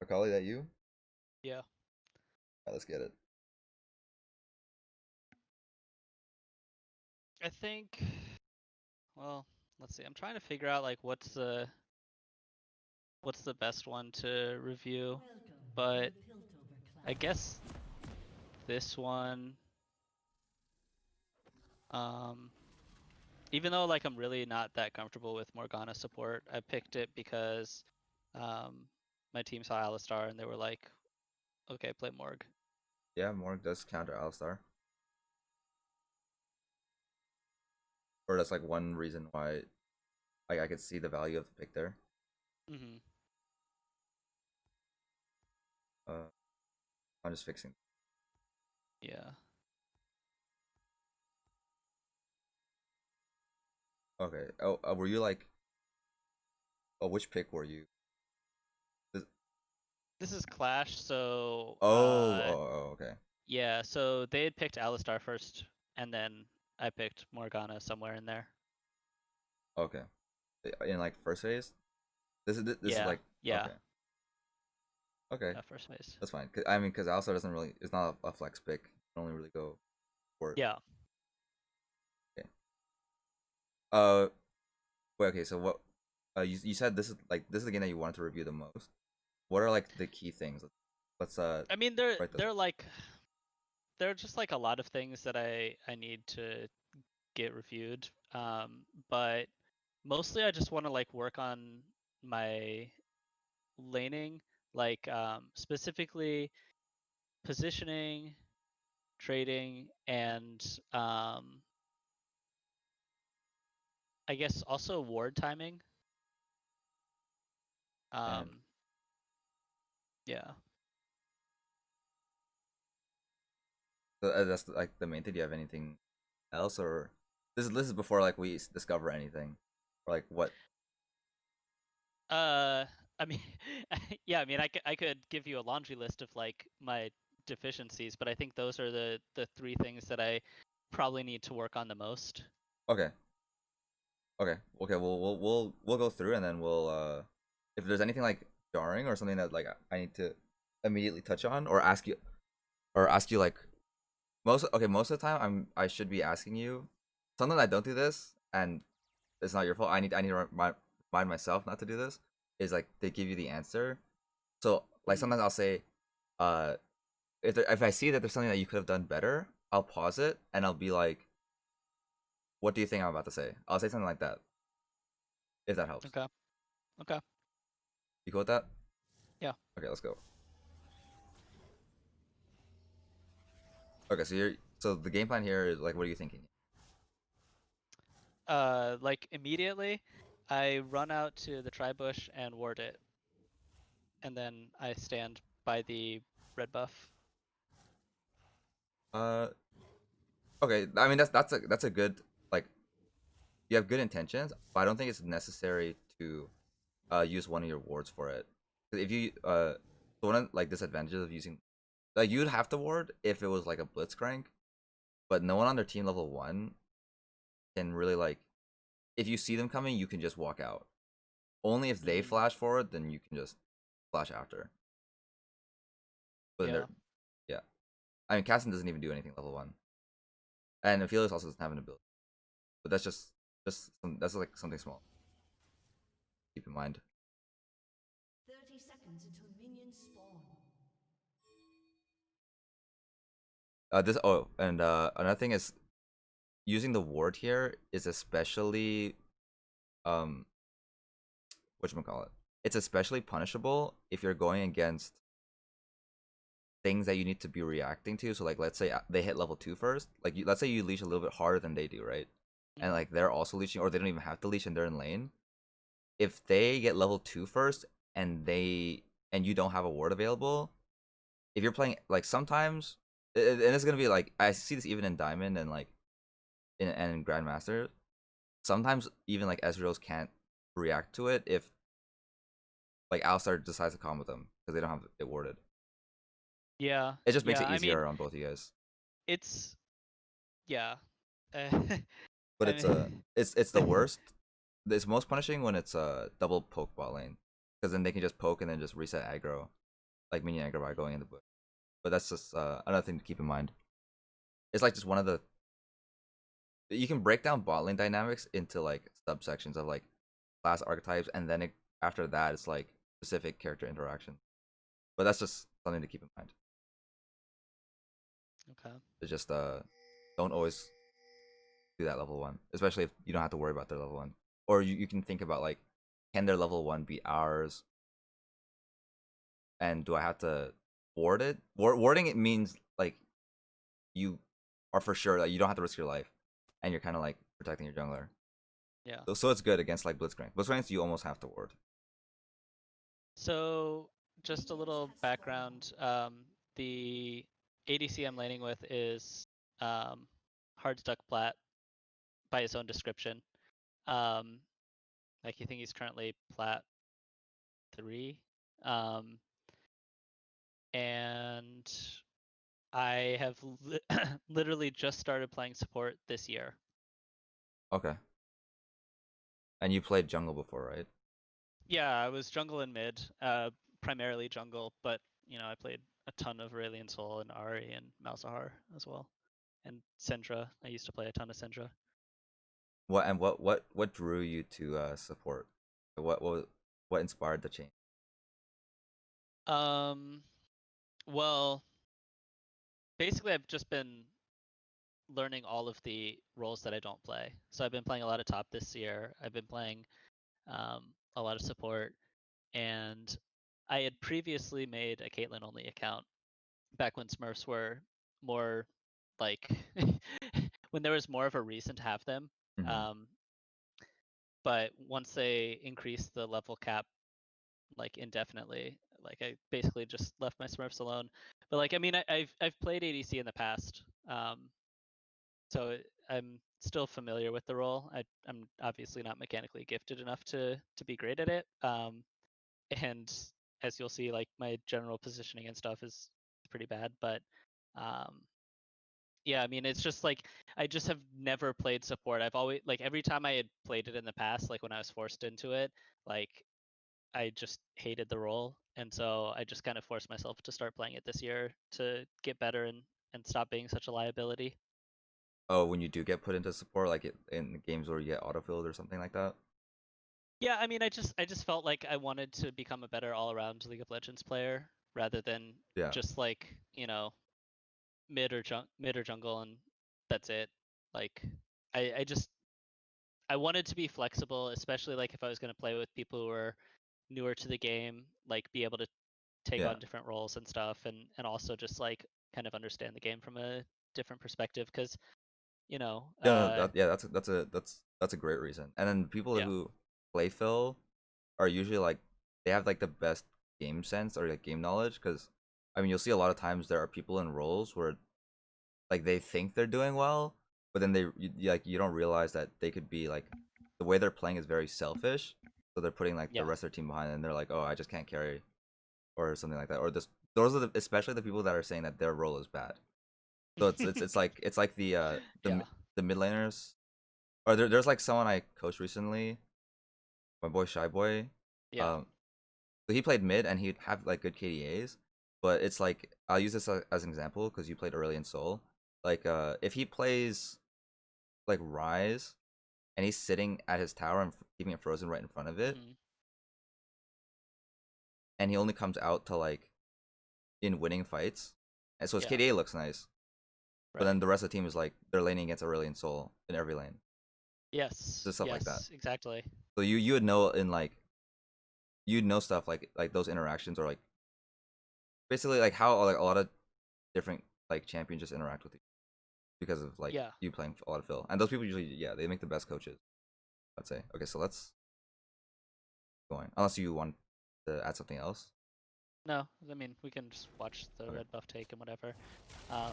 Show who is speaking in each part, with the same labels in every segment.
Speaker 1: Akali, that you?
Speaker 2: Yeah.
Speaker 1: Alright, let's get it.
Speaker 2: I think well, let's see. I'm trying to figure out like what's the best one to review,
Speaker 3: Welcome to
Speaker 2: but
Speaker 3: the Piltover
Speaker 2: I
Speaker 3: class.
Speaker 2: guess this one um even though like I'm really not that comfortable with Morgana support, I picked it because um my team saw Alistar and they were like, "Okay, play Morg."
Speaker 1: Yeah, Morg does counter AllStar. Or that's like one reason why I could see the value of the pick there.
Speaker 2: Mhm.
Speaker 1: Uh, I'm just fixing.
Speaker 2: Yeah.
Speaker 1: Okay. Oh, were you like? Oh, which pick were you? This-
Speaker 2: This is Clash, so
Speaker 1: Okay.
Speaker 2: yeah, so they had picked Alistar first and then I picked Morgana somewhere in there.
Speaker 1: Okay. In like first phase. This is
Speaker 2: Yeah.
Speaker 1: like
Speaker 2: Yeah.
Speaker 1: okay. Okay,
Speaker 2: Yeah, first phase.
Speaker 1: that's fine. I mean, because AllStar doesn't really. It's not a flex pick. You can only really go for it.
Speaker 2: Yeah.
Speaker 1: Okay. Uh, wait. Okay. So what? You said this is the game that you wanted to review the most. What are like the key things? Let's
Speaker 2: I mean, they're
Speaker 1: write those.
Speaker 2: they're like there are just like a lot of things that I need to get reviewed. But mostly I just want to like work on my laning, like specifically positioning, trading, and I guess also ward timing.
Speaker 1: And
Speaker 2: Um, yeah.
Speaker 1: so, that's like the main thing. Do you have anything else, or this is before like we discover anything, or like what?
Speaker 2: Uh, I mean, yeah. I mean, I could give you a laundry list of like my deficiencies, but I think those are the three things that I probably need to work on the most.
Speaker 1: Okay, okay. We'll go through and then we'll if there's anything like jarring or something that like I need to immediately touch on or ask you like most of the time I should be asking you. Sometimes I don't do this and it's not your fault. I need to remind myself not to do this. Is like they give you the answer. So like
Speaker 2: Mhm.
Speaker 1: sometimes I'll say, uh, if I see that there's something that you could have done better, I'll pause it and I'll be like, "What do you think I'm about to say?" I'll say something like that if that helps.
Speaker 2: Okay. Okay.
Speaker 1: You cool with that?
Speaker 2: Yeah.
Speaker 1: Okay, let's go. Okay, so the game plan here is like, what are you thinking?
Speaker 2: Like immediately, I run out to the tri bush and ward it, and then I stand by the red buff.
Speaker 1: Uh, okay. I mean that's a good like you have good intentions, but I don't think it's necessary to use one of your wards for it. 'Cause if you so one of like disadvantages of using like you'd have to ward if it was like a blitzcrank, but no one on their team level one can really like if you see them coming, you can just walk out. Only if they
Speaker 2: Mm,
Speaker 1: flash forward, then you can just flash after. But then
Speaker 2: yeah.
Speaker 1: they're yeah. I mean, Casson doesn't even do anything level one, and Felix also doesn't have an ability. But that's that's like something small. Keep in mind.
Speaker 3: 30 seconds until minions spawn.
Speaker 1: This and another thing is using the ward here is especially um whatchamacallit. It's especially punishable if you're going against things that you need to be reacting to. So like let's say they hit level 2 first. Like let's say you leash a little bit harder than they do, right? And
Speaker 2: Hmm.
Speaker 1: like they're also leashing or they don't even have to leash and they're in lane. If they get level 2 first and you don't have a ward available, if you're playing like sometimes and it's gonna be like I see this even in Diamond and like in Grandmaster. Sometimes even like Ezreal's can't react to it if like Alistar decides to combo them because they don't have it warded.
Speaker 2: Yeah.
Speaker 1: It just makes
Speaker 2: Yeah.
Speaker 1: it
Speaker 2: I mean,
Speaker 1: easier on both of you guys.
Speaker 2: it's yeah. Uh,
Speaker 1: But
Speaker 2: I mean,
Speaker 1: it's the worst. It's most punishing when it's double poke bot lane because then they can just poke and then just reset aggro. like minion aggro by going in the bush. But that's just another thing to keep in mind. It's like just one of the you can break down bot lane dynamics into like subsections of like class archetypes, and then after that it's like specific character interaction. But that's just something to keep in mind.
Speaker 2: Okay.
Speaker 1: It's just don't always do that level 1, especially if you don't have to worry about their level 1, or you can think about like, can their level 1 be ours, and do I have to ward it? Warding it means like you are for sure that you don't have to risk your life, and you're kind of like protecting your jungler.
Speaker 2: Yeah.
Speaker 1: So it's good against like Blitzcrank. Blitzcrank you almost have to ward.
Speaker 2: So just a little background. The ADC I'm laning with is hard stuck plat by his own description. Like you think he's currently plat 3. And I have literally just started playing support this year.
Speaker 1: Okay. And you played jungle before, right?
Speaker 2: Yeah, I was jungle and mid, primarily jungle, but I played a ton of Aurelion Sol and Ari and Malzahar as well, and Syndra. I used to play a ton of Syndra.
Speaker 1: What drew you to support? What inspired the change?
Speaker 2: Well, basically I've just been learning all of the roles that I don't play. So I've been playing a lot of top this year. I've been playing a lot of support, and I had previously made a Caitlyn only account back when Smurfs were more like when there was more of a reason to have them.
Speaker 1: Mm-hmm.
Speaker 2: Um, but once they increased the level cap like indefinitely, like I basically just left my Smurfs alone. But like I mean, I've played ADC in the past, so I'm still familiar with the role. I'm obviously not mechanically gifted enough to be great at it. And as you'll see, like my general positioning and stuff is pretty bad. But um, yeah, I mean, it's just like I just have never played support. I've always like every time I had played it in the past, like when I was forced into it, like I just hated the role, and so I just kind of forced myself to start playing it this year to get better and stop being such a liability.
Speaker 1: Oh, when you do get put into support, like in games where you get autofilled or something like that.
Speaker 2: Yeah, I mean, I just felt like I wanted to become a better all-around League of Legends player rather than
Speaker 1: Yeah,
Speaker 2: just like mid or jungle and that's it. Like I just I wanted to be flexible, especially like if I was going to play with people who were newer to the game, like be able to take
Speaker 1: yeah,
Speaker 2: on different roles and stuff, and also just like kind of understand the game from a different perspective because you know
Speaker 1: yeah. No,
Speaker 2: uh
Speaker 1: yeah, that's a great reason. And then people
Speaker 2: yeah
Speaker 1: who play Phil are usually like they have like the best game sense or like game knowledge, because I mean you'll see a lot of times there are people in roles where like they think they're doing well, but then like you don't realize that they could be like the way they're playing is very selfish, so they're putting like the
Speaker 2: yeah
Speaker 1: rest of their team behind, and they're like, oh, I just can't carry or something like that, or this those are especially the people that are saying that their role is bad. So it's like
Speaker 2: yeah
Speaker 1: the mid laners, or there's like someone I coached recently, my boy Shy Boy.
Speaker 2: yeah
Speaker 1: Um, so he played mid and he'd have like good KDAs, but it's like I'll use this as an example because you played early in Soul. Like if he plays like Rise and he's sitting at his tower and keeping it frozen right in front of it,
Speaker 2: hmm
Speaker 1: and he only comes out to like in winning fights, and so his
Speaker 2: yeah
Speaker 1: KDA looks nice, but
Speaker 2: right
Speaker 1: then the rest of the team is like they're laning against Aurelion Soul in every lane,
Speaker 2: yes
Speaker 1: just stuff like that.
Speaker 2: yes exactly
Speaker 1: So you would know in like you'd know stuff like those interactions, or like basically like how like a lot of different like champions just interact with you because of like
Speaker 2: yeah.
Speaker 1: you playing a lot of Phil, and those people usually, yeah, they make the best coaches, I'd say. Okay, so let's go on, unless you want to add something else.
Speaker 2: No, I mean we can just watch the
Speaker 1: Okay.
Speaker 2: red buff take and whatever. Um,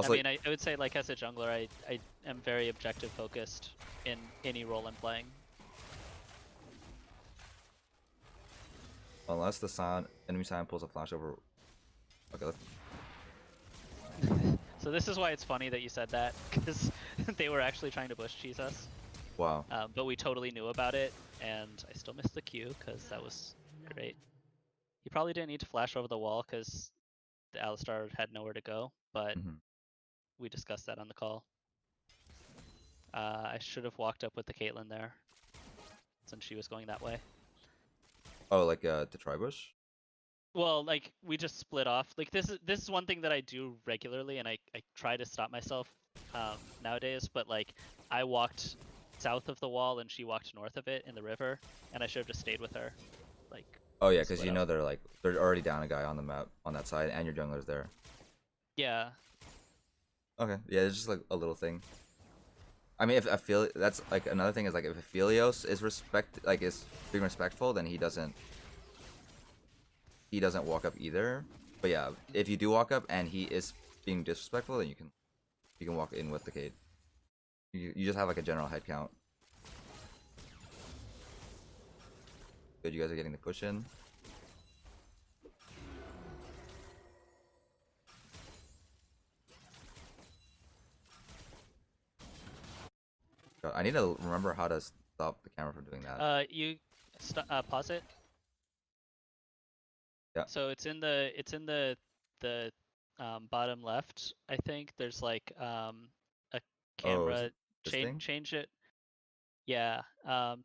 Speaker 2: I
Speaker 1: Also,
Speaker 2: mean I would say like as a jungler I am very objective focused in any role I'm playing.
Speaker 1: unless the enemy Sion pulls a flash over. Okay, let's.
Speaker 2: So this is why it's funny that you said that because they were actually trying to bush cheese us,
Speaker 1: Wow.
Speaker 2: but we totally knew about it, and I still missed the Q because that was great. He probably didn't need to flash over the wall because the AllStar had nowhere to go, but
Speaker 1: Mhm.
Speaker 2: we discussed that on the call. I should have walked up with the Caitlyn there since she was going that way.
Speaker 1: Oh, like the Tribush?
Speaker 2: Well, like we just split off. Like this is one thing that I do regularly, and I try to stop myself nowadays. But like I walked south of the wall and she walked north of it in the river, and I should have just stayed with her. Like
Speaker 1: Oh yeah, because
Speaker 2: split
Speaker 1: you
Speaker 2: up.
Speaker 1: know they're already down a guy on the map on that side, and your jungler's there.
Speaker 2: Yeah.
Speaker 1: Okay, yeah, it's just like a little thing. I mean, if I feel that's like another thing is like if Aphelios is is being respectful, then he doesn't walk up either. But yeah, if you do walk up and he is being disrespectful, then you can walk in with the Cade. You just have like a general head count. Good, you guys are getting the push in. God, I need to remember how to stop the camera from doing that.
Speaker 2: You pause it.
Speaker 1: Yeah.
Speaker 2: So it's in the bottom left. I think there's like a
Speaker 1: Oh, is
Speaker 2: camera.
Speaker 1: it this thing?
Speaker 2: Change it. Yeah.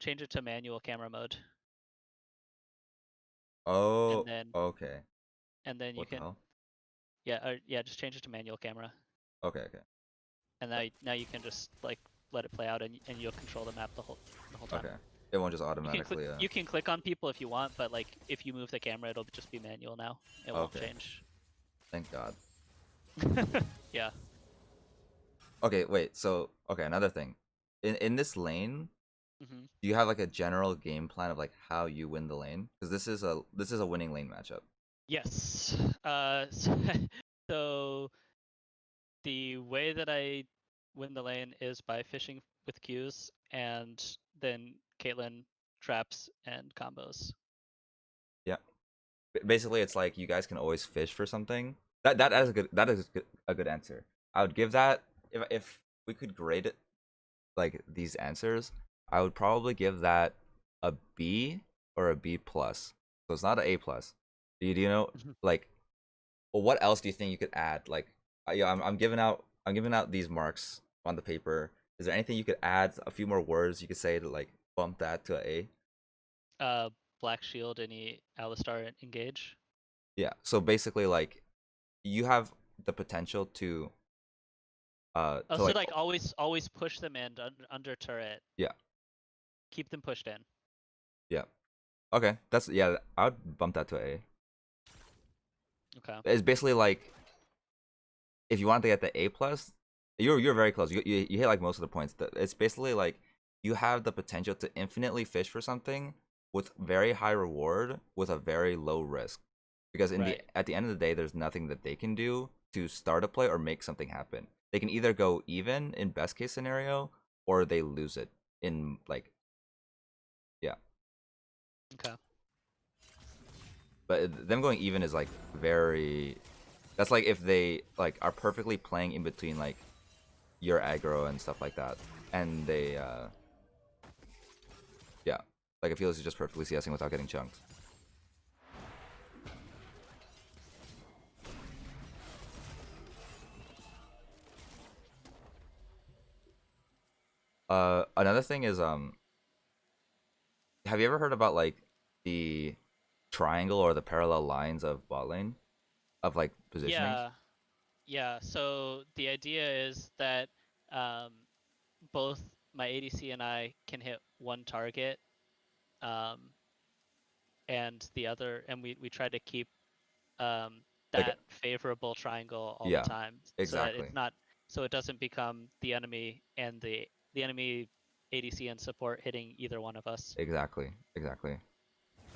Speaker 2: Change it to manual camera mode, and
Speaker 1: Oh,
Speaker 2: then
Speaker 1: okay.
Speaker 2: you
Speaker 1: What the
Speaker 2: can
Speaker 1: hell?
Speaker 2: yeah just change it to manual camera,
Speaker 1: Okay, okay.
Speaker 2: and now you can just like let it play out, and you'll control the map the whole time.
Speaker 1: Okay. It won't just
Speaker 2: You can click
Speaker 1: automatically.
Speaker 2: you can click on people if you want, but like if you move the camera, it'll just be manual now. It won't
Speaker 1: Okay.
Speaker 2: change.
Speaker 1: Thank God.
Speaker 2: Yeah.
Speaker 1: Okay, wait. So, okay, another thing. In this lane,
Speaker 2: Hmm.
Speaker 1: do you have like a general game plan of like how you win the lane? Because this is a winning lane matchup.
Speaker 2: Yes. So the way that I win the lane is by fishing with Qs and then Caitlyn traps and combos.
Speaker 1: Yeah. Basically, it's like you guys can always fish for something. That is a good answer. I would give that if we could grade it like these answers, I would probably give that a B or a B plus. So it's not an A plus. Do you know
Speaker 2: Mhm.
Speaker 1: like well, what else do you think you could add? Like, yeah, I'm giving out these marks on the paper. Is there anything you could add? A few more words you could say to like bump that to an A?
Speaker 2: Black Shield, any Alistar engage.
Speaker 1: Yeah. So basically, like, you have the potential
Speaker 2: Oh,
Speaker 1: to
Speaker 2: so
Speaker 1: like
Speaker 2: like always push them in under turret.
Speaker 1: yeah
Speaker 2: Keep them pushed in.
Speaker 1: yeah okay yeah I would bump that to A.
Speaker 2: Okay.
Speaker 1: It's basically like if you want to get the A plus, you're very close. You hit like most of the points. It's basically like you have the potential to infinitely fish for something with very high reward with a very low risk. Because
Speaker 2: Right.
Speaker 1: at the end of the day, there's nothing that they can do to start a play or make something happen. They can either go even in best case scenario, or they lose it in like yeah.
Speaker 2: Okay.
Speaker 1: But them going even is like very. That's like if they like are perfectly playing in between like your aggro and stuff like that, and they yeah, like it feels just perfectly CSing without getting chunked. Another thing is have you ever heard about like the triangle or the parallel lines of bot lane of like positioning?
Speaker 2: Yeah. Yeah. So the idea is that um, both my ADC and I can hit one target, um, and the other, and we try to keep
Speaker 1: Like
Speaker 2: that favorable triangle all the
Speaker 1: yeah,
Speaker 2: time, so that
Speaker 1: exactly,
Speaker 2: it's not, so it doesn't become the enemy and the enemy ADC and support hitting either one of us.
Speaker 1: exactly.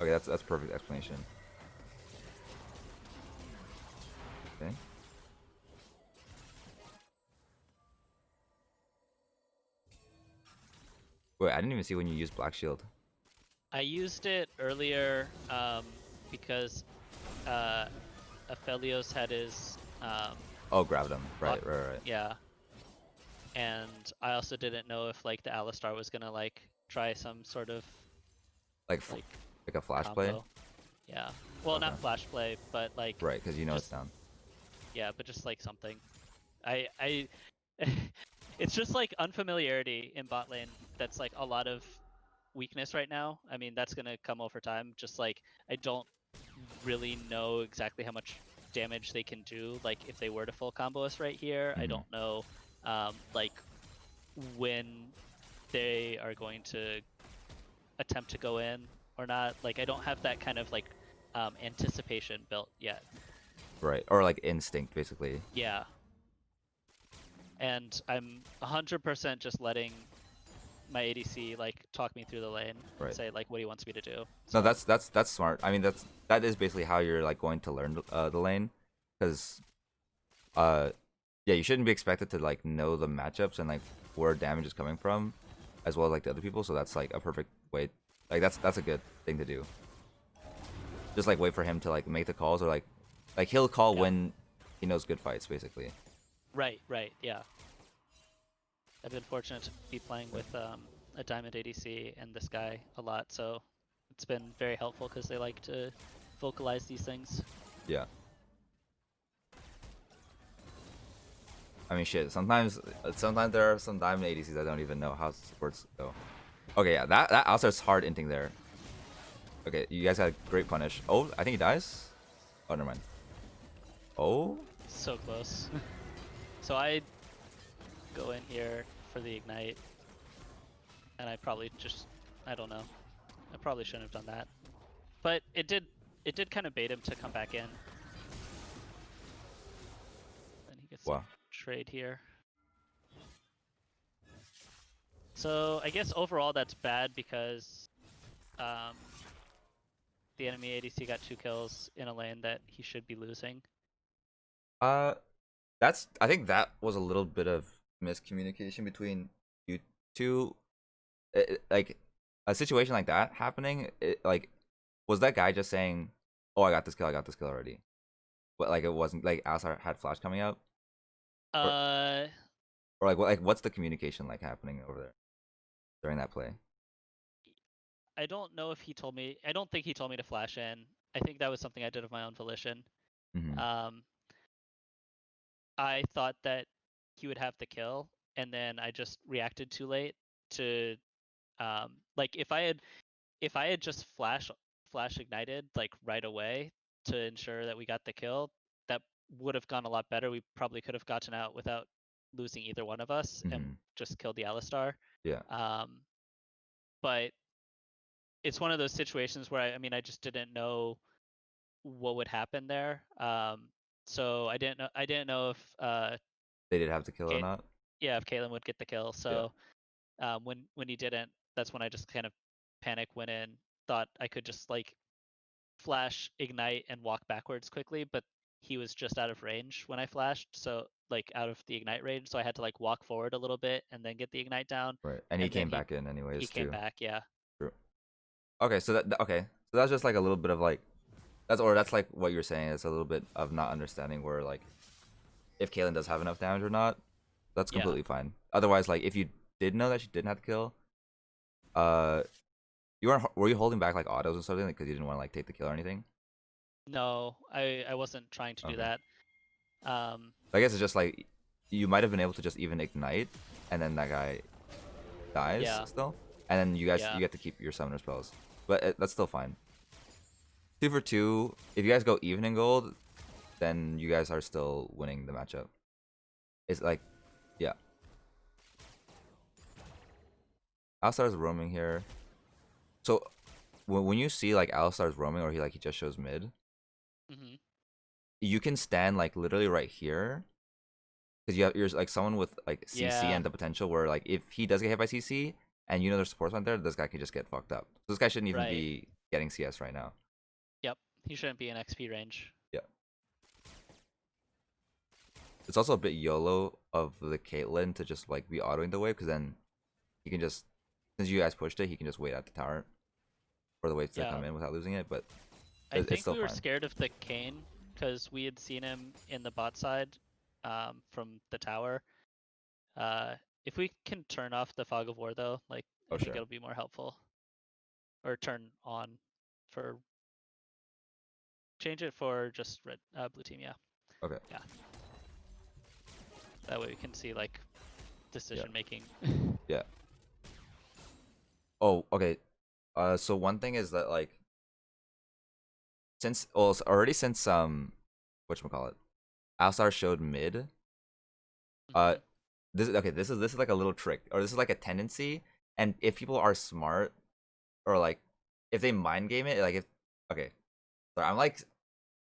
Speaker 1: Okay, that's perfect explanation. Okay. Wait, I didn't even see when you used Black Shield.
Speaker 2: I used it earlier because uh, Aphelios had his
Speaker 1: Oh, grabbed him.
Speaker 2: block.
Speaker 1: Right.
Speaker 2: Yeah, and I also didn't know if like the Alistar was gonna like try some sort of
Speaker 1: Like
Speaker 2: like
Speaker 1: like a flash play.
Speaker 2: combo. Yeah. Well,
Speaker 1: Okay.
Speaker 2: not flash play, but like
Speaker 1: Right, because you know it's
Speaker 2: just
Speaker 1: down.
Speaker 2: yeah, but just like something. I it's just like unfamiliarity in bot lane that's like a lot of weakness right now. I mean, that's gonna come over time. Just like I don't really know exactly how much damage they can do. Like if they were to full combo us right here, I
Speaker 1: Mhm.
Speaker 2: don't know like when they are going to attempt to go in or not. Like I don't have that kind of like anticipation built yet.
Speaker 1: Right, or like instinct, basically.
Speaker 2: Yeah. And I'm 100% just letting my ADC like talk me through the lane and
Speaker 1: Right.
Speaker 2: say like what he wants me to do.
Speaker 1: No,
Speaker 2: So
Speaker 1: that's smart. I mean, that is basically how you're like going to learn the lane, because uh, yeah, you shouldn't be expected to like know the matchups and like where damage is coming from, as well as like the other people. So that's like a perfect way. Like that's a good thing to do. Just like wait for him to like make the calls, or like he'll call
Speaker 2: yeah.
Speaker 1: when he knows good fights, basically.
Speaker 2: Right, yeah. I've been fortunate to be playing with a Diamond ADC and this guy a lot, so it's been very helpful because they like to vocalize these things.
Speaker 1: Yeah. I mean, shit. Sometimes there are some diamond ADCs I don't even know how supports go. Okay, yeah, that also is hard inting there. Okay, you guys got a great punish. Oh, I think he dies. Oh, never mind. Oh,
Speaker 2: So close. So I go in here for the ignite, and I probably just, I don't know. I probably shouldn't have done that. But it did kind of bait him to come back in. Then he gets some
Speaker 1: wow.
Speaker 2: trade here. So I guess overall that's bad because um, the enemy ADC got 2 kills in a lane that he should be losing.
Speaker 1: Uh, I think that was a little bit of miscommunication between you two. Like a situation like that happening, like was that guy just saying, "Oh, I got this kill already," but like it wasn't like Alsar had flash coming out, or
Speaker 2: Uh,
Speaker 1: or like what's the communication like happening over there during that play?
Speaker 2: I don't know if he told me. I don't think he told me to flash in. I think that was something I did of my own volition.
Speaker 1: Mm-hmm.
Speaker 2: Um, I thought that he would have the kill, and then I just reacted too late to like if I had just flash ignited like right away to ensure that we got the kill, that would have gone a lot better. We probably could have gotten out without losing either one of us and
Speaker 1: Mm-hmm.
Speaker 2: just killed the AllStar.
Speaker 1: Yeah.
Speaker 2: Um, but it's one of those situations where I mean I just didn't know what would happen there. So I didn't know if
Speaker 1: They did have to kill or
Speaker 2: Kate,
Speaker 1: not.
Speaker 2: yeah, if Caitlyn would get the kill.
Speaker 1: Yeah.
Speaker 2: So when he didn't, that's when I just kind of panic went in, thought I could just like flash, ignite, and walk backwards quickly, but he was just out of range when I flashed, so like out of the ignite range, so I had to like walk forward a little bit and then get the ignite down,
Speaker 1: Right. And he
Speaker 2: and then
Speaker 1: came
Speaker 2: he
Speaker 1: back in
Speaker 2: he
Speaker 1: anyways
Speaker 2: came
Speaker 1: too.
Speaker 2: back, yeah.
Speaker 1: True. Okay, so okay. So that's just like a little bit of like that's like what you're saying. It's a little bit of not understanding where like if Kaylin does have enough damage or not. That's
Speaker 2: Yeah.
Speaker 1: completely fine. Otherwise, like if you did know that she didn't have to kill, uh, were you holding back like autos or something because you didn't want to like take the kill or anything?
Speaker 2: No, I wasn't trying to do
Speaker 1: Okay.
Speaker 2: that. Um,
Speaker 1: I guess it's just like you might have been able to just even ignite, and then that guy dies
Speaker 2: yeah,
Speaker 1: still, and then you
Speaker 2: yeah,
Speaker 1: get to keep your summoner spells, but that's still fine. 2 for 2. If you guys go even in gold, then you guys are still winning the matchup. It's like, yeah. Alistar's roaming here. So when you see like Alistar's roaming or he just shows mid,
Speaker 2: hmm
Speaker 1: you can stand like literally right here because you're like someone with like CC
Speaker 2: yeah,
Speaker 1: and the potential where like if he does get hit by CC and you know there's supports on there, this guy could just get fucked up. So this guy shouldn't even
Speaker 2: right.
Speaker 1: be getting CS right now.
Speaker 2: Yep, he shouldn't be in XP range.
Speaker 1: Yeah. It's also a bit YOLO of the Caitlyn to just like be autoing the wave because then he can just since you guys pushed it, he can just wait at the tower for the waves to
Speaker 2: Yeah,
Speaker 1: come in without losing it. But
Speaker 2: I
Speaker 1: it's
Speaker 2: think
Speaker 1: still
Speaker 2: we were
Speaker 1: fine.
Speaker 2: scared of the Kane because we had seen him in the bot side from the tower. Uh, if we can turn off the fog of war though, like
Speaker 1: Oh
Speaker 2: I think
Speaker 1: sure.
Speaker 2: it'll be more helpful. Or turn on for Change it for just red, blue team. Yeah.
Speaker 1: Okay.
Speaker 2: Yeah. That way we can see like decision making.
Speaker 1: Yeah. Oh, okay. So one thing is that like since whatchamacallit, AllStar showed mid. Uh,
Speaker 2: Mhm.
Speaker 1: this is like a little trick, or this is like a tendency, and if people are smart, or like if they mind game it, like if okay, so I'm like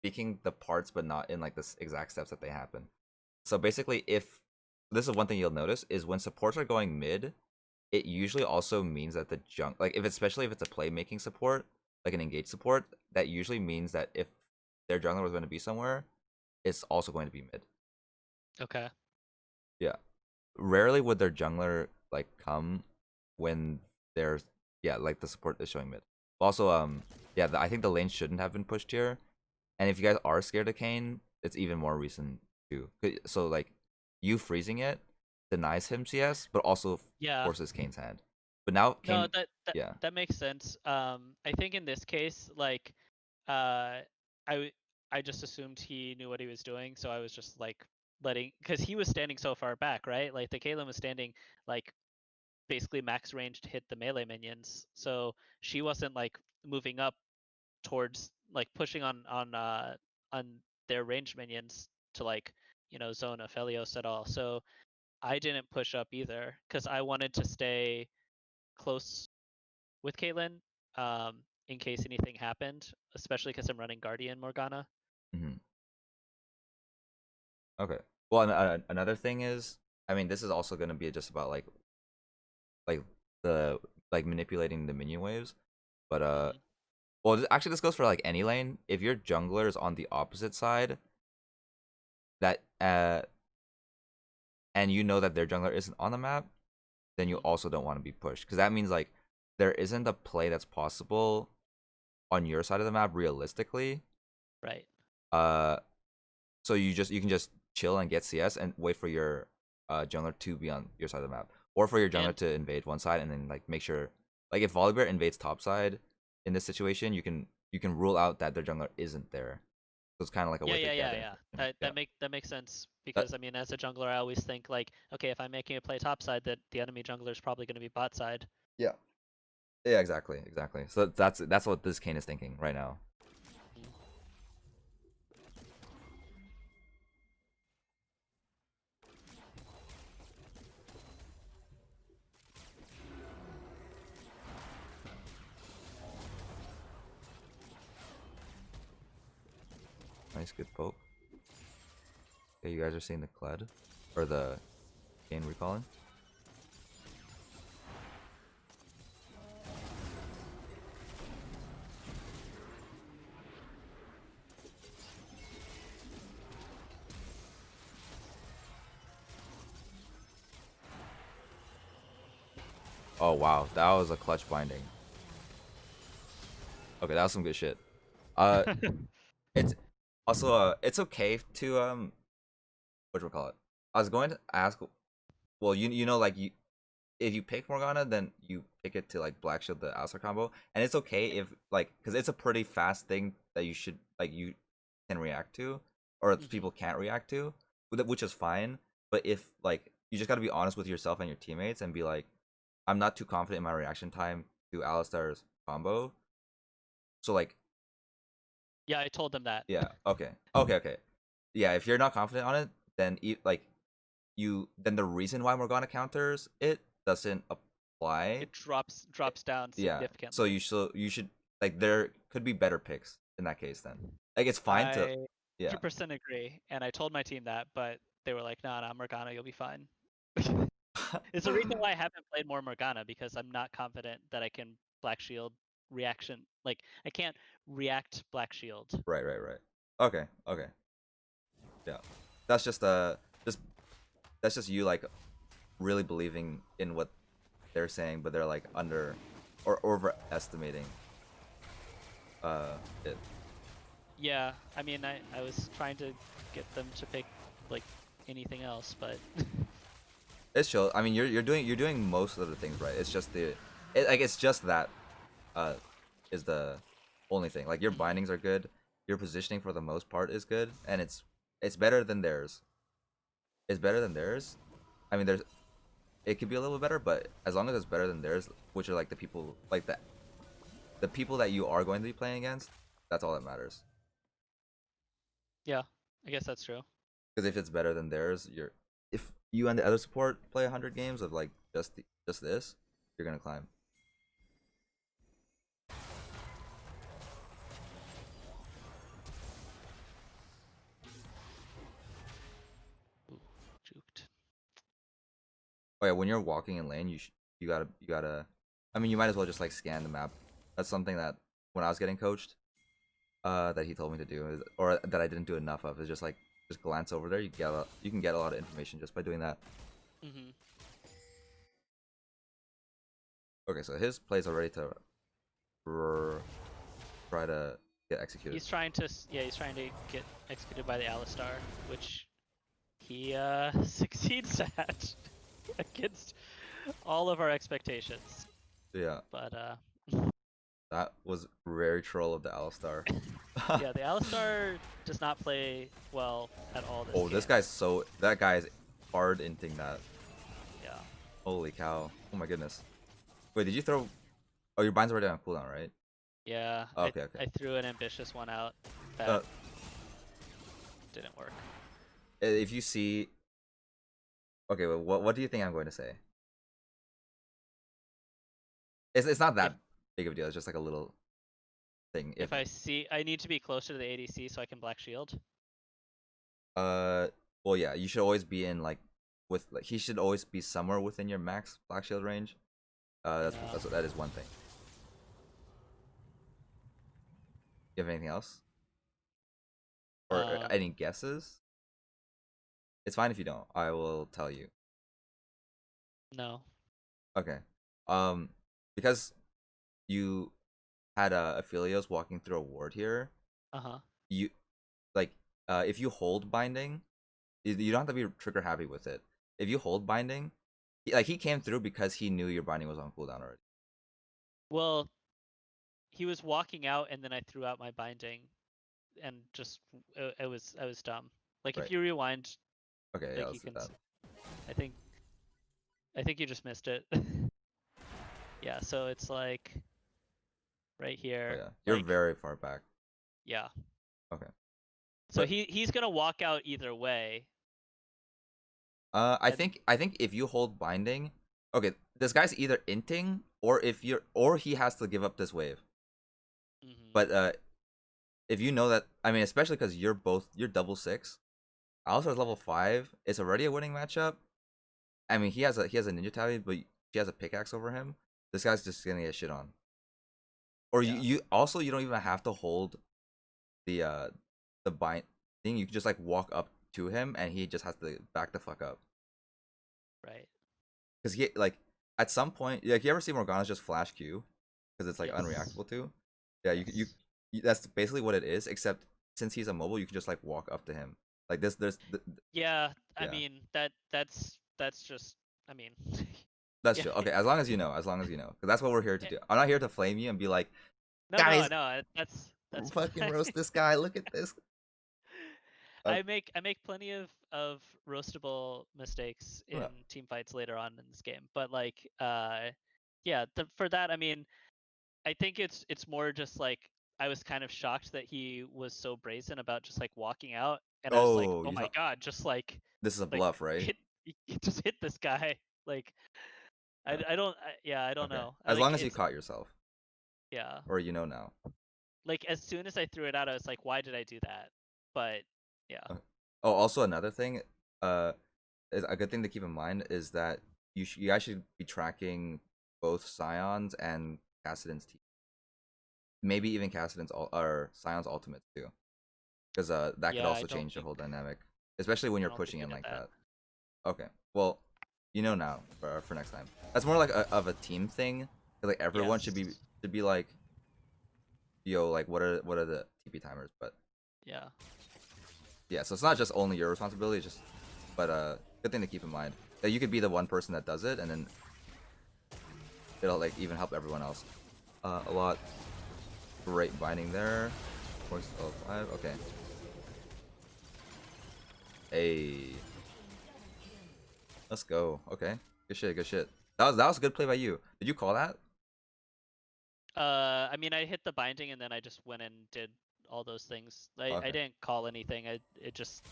Speaker 1: speaking the parts, but not in like the exact steps that they happen. So basically, if this is one thing you'll notice is when supports are going mid, it usually also means that the like if especially if it's a playmaking support, like an engaged support, that usually means that if their jungler was going to be somewhere, it's also going to be mid.
Speaker 2: Okay.
Speaker 1: Yeah. Rarely would their jungler like come when there's like the support is showing mid. Also, I think the lane shouldn't have been pushed here. And if you guys are scared of Kane, it's even more reason to. So like, you freezing it denies him CS, but also
Speaker 2: Yeah.
Speaker 1: forces Kane's hand. But now
Speaker 2: No,
Speaker 1: Kane,
Speaker 2: that
Speaker 1: yeah,
Speaker 2: that makes sense. I think in this case, like, uh, I just assumed he knew what he was doing, so I was just like letting, because he was standing so far back, right? Like the Caitlyn was standing like basically max range to hit the melee minions, so she wasn't like moving up towards like pushing on their ranged minions to like zone Aphelios at all. So I didn't push up either because I wanted to stay close with Caitlyn, in case anything happened, especially because I'm running Guardian Morgana.
Speaker 1: hmm okay. Well, another thing is, I mean, this is also gonna be just about like the like manipulating the minion waves, but
Speaker 2: Hmm.
Speaker 1: well, actually, this goes for like any lane. If your jungler is on the opposite side, that and you know that their jungler isn't on the map, then you
Speaker 2: Hmm.
Speaker 1: also don't want to be pushed because that means like there isn't a play that's possible on your side of the map realistically.
Speaker 2: Right.
Speaker 1: Uh, so you can just chill and get CS and wait for your jungler to be on your side of the map, or for your jungler
Speaker 2: And
Speaker 1: to invade one side and then like make sure like if Volibear invades top side in this situation, you can rule out that their jungler isn't there. So it's kind of like a
Speaker 2: yeah,
Speaker 1: way to
Speaker 2: yeah, yeah,
Speaker 1: gather
Speaker 2: yeah.
Speaker 1: information.
Speaker 2: That
Speaker 1: Yeah.
Speaker 2: that makes sense
Speaker 1: That,
Speaker 2: because I mean, as a jungler, I always think like, okay, if I'm making a play top side, that the enemy jungler is probably going to be bot side.
Speaker 1: yeah. Yeah, exactly. So that's what this Kane is thinking right now.
Speaker 2: Mhm.
Speaker 1: Nice, good poke. Okay, you guys are seeing the Kled or the Kane recalling. Oh wow, that was a clutch binding. Okay, that was some good shit. Uh, it's also it's okay to what do we call it? I was going to ask. Well, you know like you if you pick Morgana, then you pick it to like Black Shield the AllStar combo, and it's okay if like because it's a pretty fast thing that you should like you can react to, or
Speaker 2: Hmm.
Speaker 1: people can't react to, which is fine. But if like you just got to be honest with yourself and your teammates and be like, I'm not too confident in my reaction time to Alistar's combo, so like
Speaker 2: Yeah, I told them that.
Speaker 1: yeah, okay. Yeah, if you're not confident on it, then like then the reason why Morgana counters it doesn't apply.
Speaker 2: It drops down
Speaker 1: Yeah, so
Speaker 2: significantly.
Speaker 1: you should like there could be better picks in that case then. Like it's fine to
Speaker 2: I
Speaker 1: yeah.
Speaker 2: 100% agree, and I told my team that, but they were like, "Nah, nah, Morgana, you'll be fine." It's the reason why I haven't played more Morgana because I'm not confident that I can Black Shield reaction. Like I can't react Black Shield.
Speaker 1: Right. Okay. Yeah. That's just that's just you like really believing in what they're saying, but they're like under or overestimating it.
Speaker 2: Yeah, I mean, I was trying to get them to pick like anything else, but
Speaker 1: It's chill. I mean, you're doing most of the things right. It's just like it's just that uh is the only thing. Like your
Speaker 2: Mhm.
Speaker 1: bindings are good. your positioning for the most part is good, and it's better than theirs. It's better than theirs. I mean, it could be a little better, but as long as it's better than theirs, which are like the people like the people that you are going to be playing against, that's all that matters.
Speaker 2: Yeah, I guess that's true.
Speaker 1: Because if it's better than theirs, if you and the other support play 100 games of like just this, you're gonna climb.
Speaker 2: Ooh, juked.
Speaker 1: Oh yeah, when you're walking in lane, you gotta. I mean, you might as well just like scan the map. That's something that when I was getting coached, that he told me to do, or that I didn't do enough of, is just like just glance over there. You can get a lot of information just by doing that.
Speaker 2: Mhm.
Speaker 1: Okay, so his play's already to try to get executed.
Speaker 2: He's trying to he's trying to get executed by the AllStar, which he succeeds at against all of our expectations.
Speaker 1: Yeah,
Speaker 2: But
Speaker 1: that was very troll of the AllStar.
Speaker 2: yeah, the AllStar does not play well at all this
Speaker 1: Oh,
Speaker 2: game.
Speaker 1: this guy's that guy's hard inting that.
Speaker 2: Yeah.
Speaker 1: Holy cow! Oh my goodness. Wait, did you throw? Oh, your bind's already on cooldown, right?
Speaker 2: Yeah.
Speaker 1: Okay, okay.
Speaker 2: I threw an ambitious one out that
Speaker 1: Uh,
Speaker 2: didn't work.
Speaker 1: if you see, okay, well, what do you think I'm going to say? It's not that big of a deal. It's just like a little thing.
Speaker 2: If I see, I need to be closer to the ADC so I can black shield.
Speaker 1: Well, yeah, you should always be in like he should always be somewhere within your max black shield range. That is one thing. You have anything else? Or any guesses? It's fine if you don't. I will tell you.
Speaker 2: No.
Speaker 1: Okay. Because you had Aphelios walking through a ward here.
Speaker 2: Uh-huh.
Speaker 1: You like if you hold binding, you don't have to be trigger happy with it. If you hold binding, he came through because he knew your binding was on cooldown already.
Speaker 2: Well, he was walking out and then I threw out my binding and just I was dumb. Like
Speaker 1: Right.
Speaker 2: if you rewind,
Speaker 1: Okay,
Speaker 2: like
Speaker 1: yeah,
Speaker 2: you
Speaker 1: let's do
Speaker 2: can
Speaker 1: that.
Speaker 2: I think you just missed it. Yeah, so it's like right
Speaker 1: Oh
Speaker 2: here.
Speaker 1: yeah, you're
Speaker 2: like,
Speaker 1: very far back.
Speaker 2: Yeah.
Speaker 1: Okay.
Speaker 2: So
Speaker 1: But
Speaker 2: he's gonna walk out either way.
Speaker 1: I think if you hold binding, okay, this guy's either inting or he has to give up this wave.
Speaker 2: Mm-hmm.
Speaker 1: But if you know that, I mean, especially because you're double 6. Alistar's level 5. It's already a winning matchup. I mean, he has a ninja tabby, but she has a pickaxe over him. This guy's just gonna get shit on. Or
Speaker 2: Yeah.
Speaker 1: you don't even have to hold the bind thing. You can just like walk up to him and he just has to back the fuck up.
Speaker 2: Right.
Speaker 1: Because he like at some point, like you ever see Morgana's just flash Q because it's like
Speaker 2: Yes.
Speaker 1: unreactable to. Yeah,
Speaker 2: Yes.
Speaker 1: you that's basically what it is. Except since he's immobile, you can just like walk up to him. Like this,
Speaker 2: Yeah, I
Speaker 1: yeah.
Speaker 2: mean that's just I mean
Speaker 1: That's
Speaker 2: yeah.
Speaker 1: true. Okay, as long as you know, because that's what we're here to do. I'm not here to flame you and be like,
Speaker 2: No,
Speaker 1: guys,
Speaker 2: no, that's
Speaker 1: fucking
Speaker 2: fine.
Speaker 1: roast this guy. Look at this.
Speaker 2: I make plenty of roastable mistakes in
Speaker 1: Yeah.
Speaker 2: team fights later on in this game, but like yeah, for that I mean I think it's more just like I was kind of shocked that he was so brazen about just like walking out, and I was like,
Speaker 1: Oh,
Speaker 2: oh my god, just like
Speaker 1: this is a bluff, right?
Speaker 2: hit just hit this guy. Like
Speaker 1: Yeah.
Speaker 2: I don't
Speaker 1: Okay.
Speaker 2: know.
Speaker 1: As
Speaker 2: Like
Speaker 1: long as you
Speaker 2: it's
Speaker 1: caught yourself,
Speaker 2: yeah.
Speaker 1: or you know now.
Speaker 2: Like as soon as I threw it out, I was like, why did I do that? But yeah.
Speaker 1: Oh, also another thing, is a good thing to keep in mind is that you guys should be tracking both Scions and Cassidon's team. Maybe even Cassidon's or Scion's ultimates too, because that could
Speaker 2: Yeah,
Speaker 1: also change the whole dynamic, especially when
Speaker 2: I
Speaker 1: you're
Speaker 2: don't think
Speaker 1: pushing
Speaker 2: we
Speaker 1: in
Speaker 2: did
Speaker 1: like
Speaker 2: that.
Speaker 1: that. Okay, well, you know now for next time. That's more like of a team thing. Like everyone
Speaker 2: Yes.
Speaker 1: should be like, yo, like what are the TP timers? But
Speaker 2: Yeah.
Speaker 1: yeah, so it's not just only your responsibility. It's just, but good thing to keep in mind that you could be the one person that does it, and then it'll like even help everyone else a lot. Great binding there. Force of 5. Okay. Hey, let's go. Okay, good shit. Good shit. That was a good play by you. Did you call that?
Speaker 2: I mean, I hit the binding and then I just went and did all those things. I
Speaker 1: Okay.
Speaker 2: didn't call anything. It just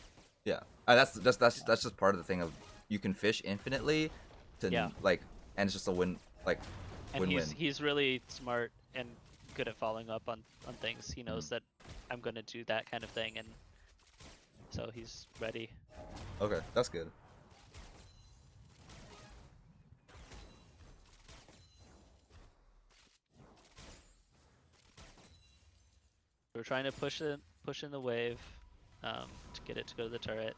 Speaker 1: Yeah. That's just part of the thing of you can fish infinitely
Speaker 2: yeah.
Speaker 1: to like, and it's just a win, like
Speaker 2: And
Speaker 1: win-win.
Speaker 2: he's really smart and good at following up on things. He knows that I'm gonna do that kind of thing, and so he's ready.
Speaker 1: Okay, that's good.
Speaker 2: We're trying to push in the wave to get it to go to the turret.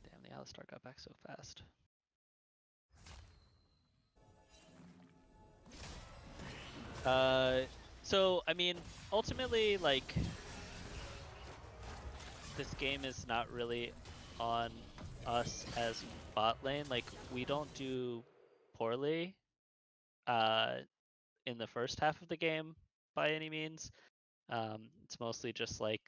Speaker 2: Damn, the AllStar got back so fast. So I mean, ultimately, like, this game is not really on us as bot lane. Like, we don't do poorly in the first half of the game by any means. It's mostly just like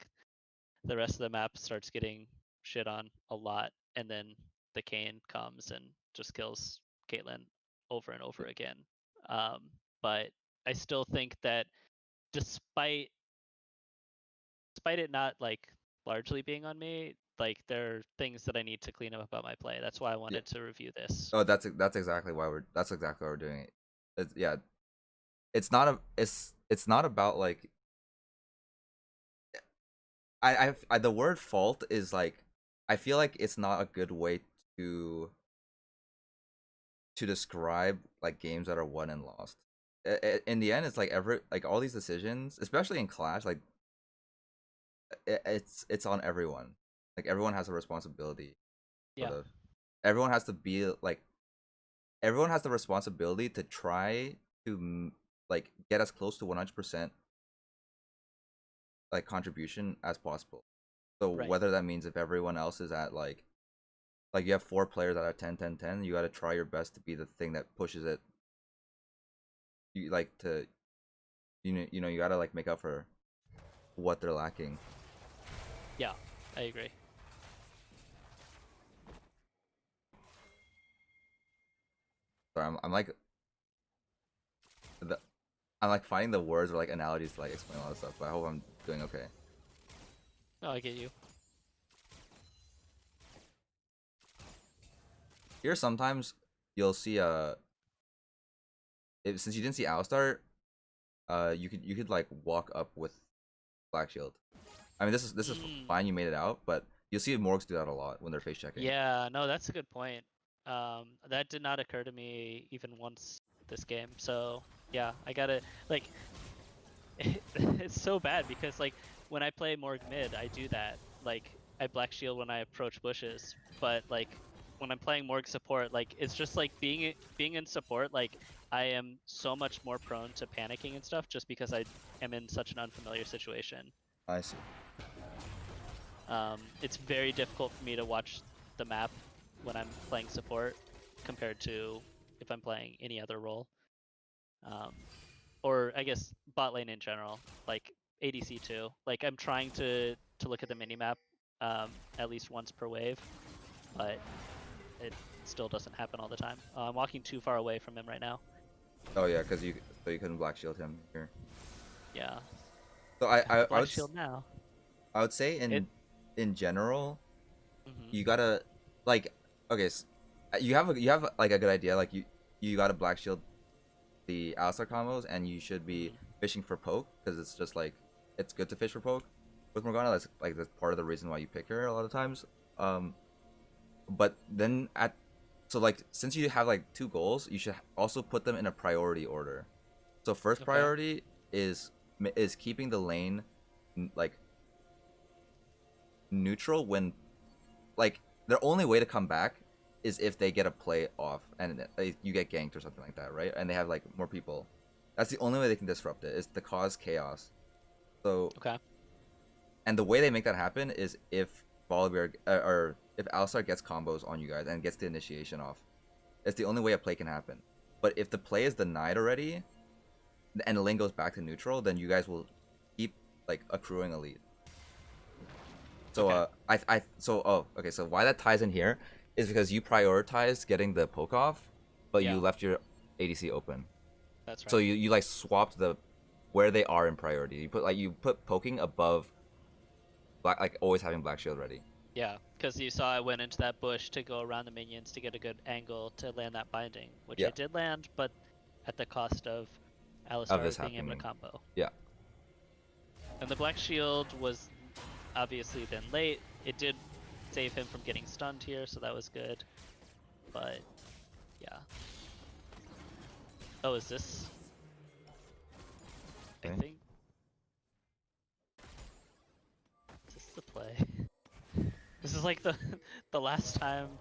Speaker 2: the rest of the map starts getting shit on a lot, and then the Kayn comes and just kills Caitlyn over and over again. But I still think that despite it not like largely being on me, like there are things that I need to clean up about my play. That's why I
Speaker 1: Yeah.
Speaker 2: wanted to review this.
Speaker 1: Oh, that's exactly why we're doing it. Yeah, it's not about like I the word fault is like I feel like it's not a good way to to describe like games that are won and lost. In the end, it's like like all these decisions, especially in Clash, like it's on everyone. Like everyone has a responsibility, sort
Speaker 2: Yeah,
Speaker 1: of. Everyone has to be like everyone has the responsibility to try to like get as close to 100% like contribution as possible. So
Speaker 2: right.
Speaker 1: whether that means if everyone else is at like you have 4 players that are 10 10 10, you got to try your best to be the thing that pushes it. You like to you know you got to like make up for what they're lacking.
Speaker 2: Yeah, I agree.
Speaker 1: So I'm like the I'm like finding the words or like analogies to like explain all this stuff, but I hope I'm doing okay.
Speaker 2: No, I get you.
Speaker 1: Here sometimes you'll see since you didn't see Alistar, you could like walk up with Black Shield. I mean this is
Speaker 2: Mm.
Speaker 1: fine, you made it out, but you'll see Morgs do that a lot when they're face checking.
Speaker 2: Yeah, no, that's a good point. That did not occur to me even once this game. So yeah, I gotta like. It's so bad because like when I play Morg mid, I do that. Like I black shield when I approach bushes, but like when I'm playing Morg support, like it's just like being in support. Like I am so much more prone to panicking and stuff just because I am in such an unfamiliar situation.
Speaker 1: I see.
Speaker 2: It's very difficult for me to watch the map when I'm playing support compared to if I'm playing any other role. Um, or I guess bot lane in general, like ADC too. Like I'm trying to look at the minimap at least once per wave, but it still doesn't happen all the time. I'm walking too far away from him right now.
Speaker 1: Oh yeah, because you couldn't Black Shield him here.
Speaker 2: Yeah,
Speaker 1: So
Speaker 2: I have to black shield now.
Speaker 1: I would say
Speaker 2: It.
Speaker 1: in general
Speaker 2: Mm-hmm.
Speaker 1: you gotta like okay you have like a good idea, like you gotta Black Shield the Alistar combos, and you should be
Speaker 2: Mm-hmm.
Speaker 1: fishing for poke because it's just like it's good to fish for poke with Morgana. That's part of the reason why you pick her a lot of times. Um, but then at so like since you have like 2 goals, you should also put them in a priority order. So first
Speaker 2: Okay.
Speaker 1: priority is keeping the lane like neutral when like their only way to come back is if they get a play off and you get ganked or something like that, right? And they have like more people. That's the only way they can disrupt it is to cause chaos. So
Speaker 2: Okay.
Speaker 1: and the way they make that happen is if Volibear or if Alistar gets combos on you guys and gets the initiation off. It's the only way a play can happen. But if the play is denied already, and the lane goes back to neutral, then you guys will keep like accruing a lead. So
Speaker 2: Okay.
Speaker 1: so why that ties in here is because you prioritized getting the poke off, but you
Speaker 2: Yeah,
Speaker 1: left your ADC open.
Speaker 2: that's
Speaker 1: So
Speaker 2: right.
Speaker 1: you like swapped the where they are in priority. You put poking above black, like always having black shield ready
Speaker 2: Yeah, because you saw I went into that bush to go around the minions to get a good angle to land that binding, which
Speaker 1: yeah
Speaker 2: I did land, but at the cost of
Speaker 1: of this
Speaker 2: Alistar being able to
Speaker 1: happening.
Speaker 2: combo.
Speaker 1: Yeah.
Speaker 2: And the black shield was obviously then late. It did save him from getting stunned here, so that was good. But yeah. Oh, is this? I
Speaker 1: Okay.
Speaker 2: think. Is this the play? This is like the the last time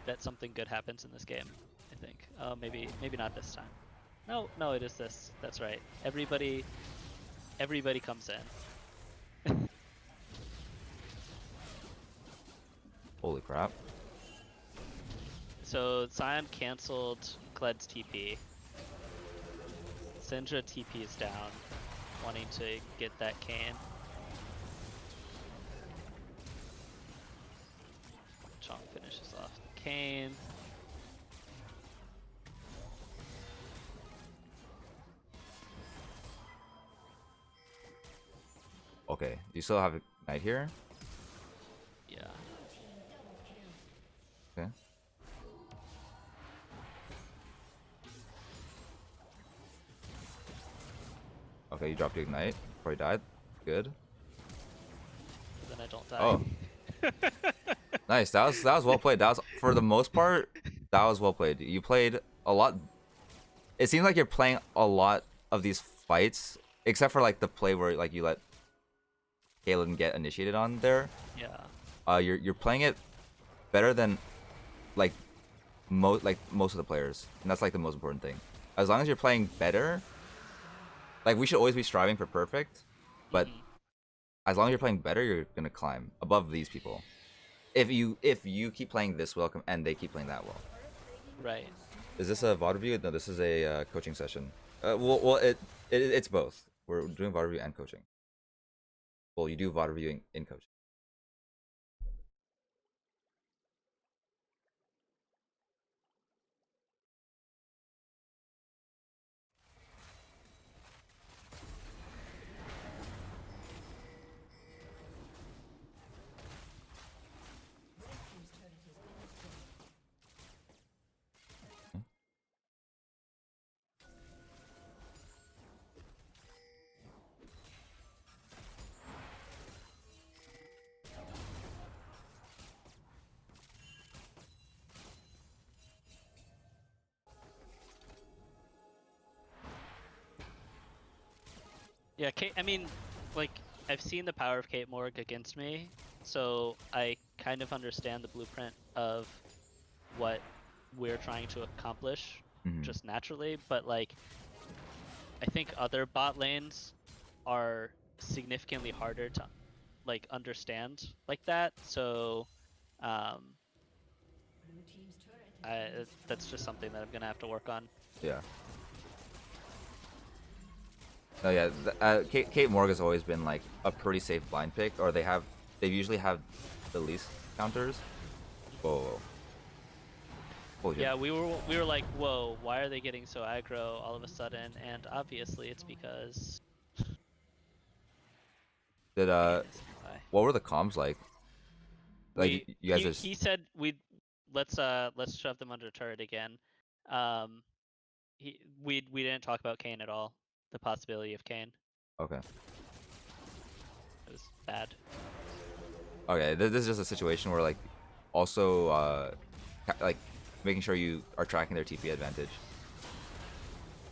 Speaker 2: that something good happens in this game. I think. Oh, maybe not this time. No, it is this. That's right. Everybody comes in.
Speaker 1: Holy crap.
Speaker 2: So Sion canceled Kled's TP. Syndra TP is down, wanting to get that Kayn. Chong finishes off Kayn.
Speaker 1: Okay, you still have Ignite here.
Speaker 2: Yeah.
Speaker 1: Okay. Okay, you dropped your Ignite before you died. Good.
Speaker 2: But then I don't die.
Speaker 1: Oh, nice. That was well played. That was, for the most part, that was well played. You played a lot. It seems like you're playing a lot of these fights, except for like the play where like you let Kaylin get initiated on there.
Speaker 2: Yeah.
Speaker 1: You're playing it better than like most of the players, and that's like the most important thing. As long as you're playing better, like we should always be striving for perfect, but
Speaker 2: Hmm.
Speaker 1: as long as you're playing better, you're gonna climb above these people. If you keep playing this well and they keep playing that well.
Speaker 2: Right.
Speaker 1: Is this a VOD review? No, this is a coaching session. It's both. We're doing VOD review and coaching. Well, you do VOD reviewing in coaching.
Speaker 2: Yeah, Kate, I mean, like, I've seen the power of Kate Morg against me, so I kind of understand the blueprint of what we're trying to accomplish
Speaker 1: Mm-hmm.
Speaker 2: just naturally, but like, I think other bot lanes are significantly harder to like understand like that, so um,
Speaker 3: Blue team's turret has been
Speaker 2: that's
Speaker 3: destroyed.
Speaker 2: just something that I'm gonna have to work on.
Speaker 1: Yeah. No, yeah. Kate Morg has always been like a pretty safe blind pick, or they usually have the least counters. Whoa, whoa. Holy shit.
Speaker 2: Yeah, we were like, whoa, why are they getting so aggro all of a sudden? And obviously it's because
Speaker 1: Did
Speaker 2: Kayn is nearby.
Speaker 1: what were the comms like? Like
Speaker 2: We
Speaker 1: you guys just
Speaker 2: he said we let's shove them under turret again. Um, we didn't talk about Kayn at all. The possibility of Kayn.
Speaker 1: okay.
Speaker 2: It was bad.
Speaker 1: Okay, this is just a situation where like also like making sure you are tracking their TP advantage.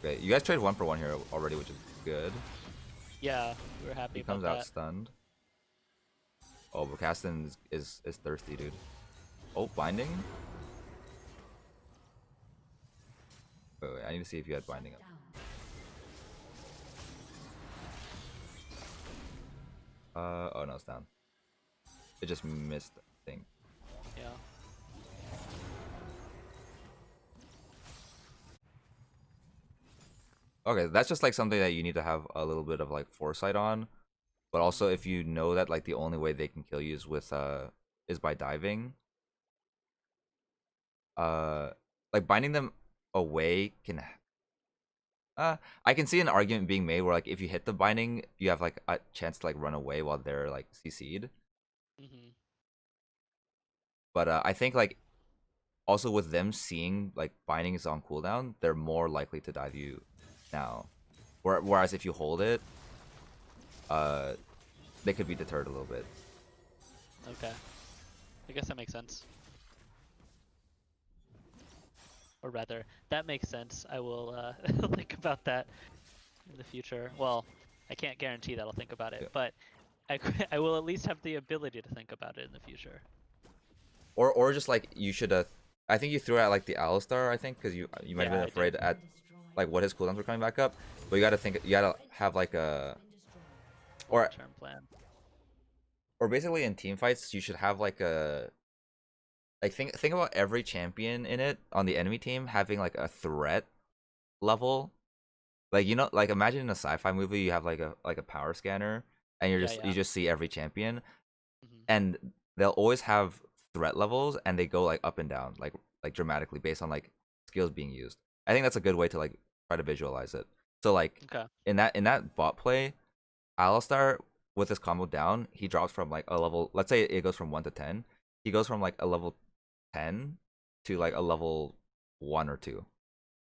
Speaker 1: Okay, you guys traded 1 for 1 here already, which is good.
Speaker 2: Yeah, we were happy
Speaker 1: He
Speaker 2: about
Speaker 1: comes out
Speaker 2: that.
Speaker 1: stunned. Oh, but Caston is thirsty, dude. Oh, binding. Wait, I need to see if you had binding up.
Speaker 3: Down.
Speaker 1: Oh no, it's down. It just missed, I think.
Speaker 2: Yeah.
Speaker 1: Okay, that's just like something that you need to have a little bit of like foresight on. But also, if you know that like the only way they can kill you is with is by diving, uh, like binding them away can I can see an argument being made where like if you hit the binding, you have like a chance to like run away while they're like CC'd.
Speaker 2: Mm-hmm.
Speaker 1: But I think like also with them seeing like binding is on cooldown, they're more likely to dive you now. Whereas if you hold it, uh, they could be deterred a little bit.
Speaker 2: Okay. I guess that makes sense. Or rather, that makes sense. I will think about that in the future. Well, I can't guarantee that I'll think about it,
Speaker 1: Yeah.
Speaker 2: but I will at least have the ability to think about it in the future.
Speaker 1: Or just like you should I think you threw out like the AllStar, I think, because you might have
Speaker 2: Yeah,
Speaker 1: been
Speaker 2: I did.
Speaker 1: afraid at like what his cooldowns were coming back up. But you gotta have like a or
Speaker 2: Long-term plan.
Speaker 1: or basically in team fights you should have like a like think about every champion in it on the enemy team having like a threat level. Like like imagine in a sci-fi movie you have like a power scanner and
Speaker 2: Yeah,
Speaker 1: you
Speaker 2: yeah.
Speaker 1: just see every champion
Speaker 2: Hmm.
Speaker 1: and they'll always have threat levels and they go like up and down like dramatically based on like skills being used. I think that's a good way to like try to visualize it. So like
Speaker 2: Okay.
Speaker 1: in that bot play, Alistar with his combo down, he drops from like a level. Let's say it goes from 1 to 10. He goes from like a level 10 to like a
Speaker 2: Hmm.
Speaker 1: level 1 or 2,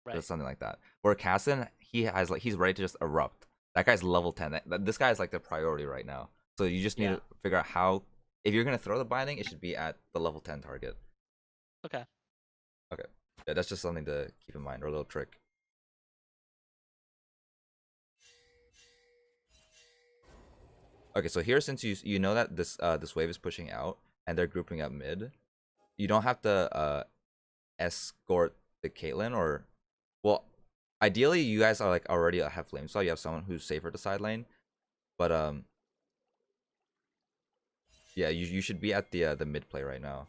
Speaker 2: Right.
Speaker 1: just something like that. Where Casson, he has like he's ready to just erupt. That guy's level 10. This guy is like the priority right now. So you just need
Speaker 2: Yeah.
Speaker 1: to figure out how. If you're gonna throw the binding, it should be at the level 10 target.
Speaker 2: Okay.
Speaker 1: Okay, yeah, that's just something to keep in mind or a little trick. Okay, so here since you know that this wave is pushing out and they're grouping up mid, you don't have to escort the Caitlyn or well, ideally you guys are like already have flame so you have someone who's safer to side lane, but yeah, you should be at the mid play right now.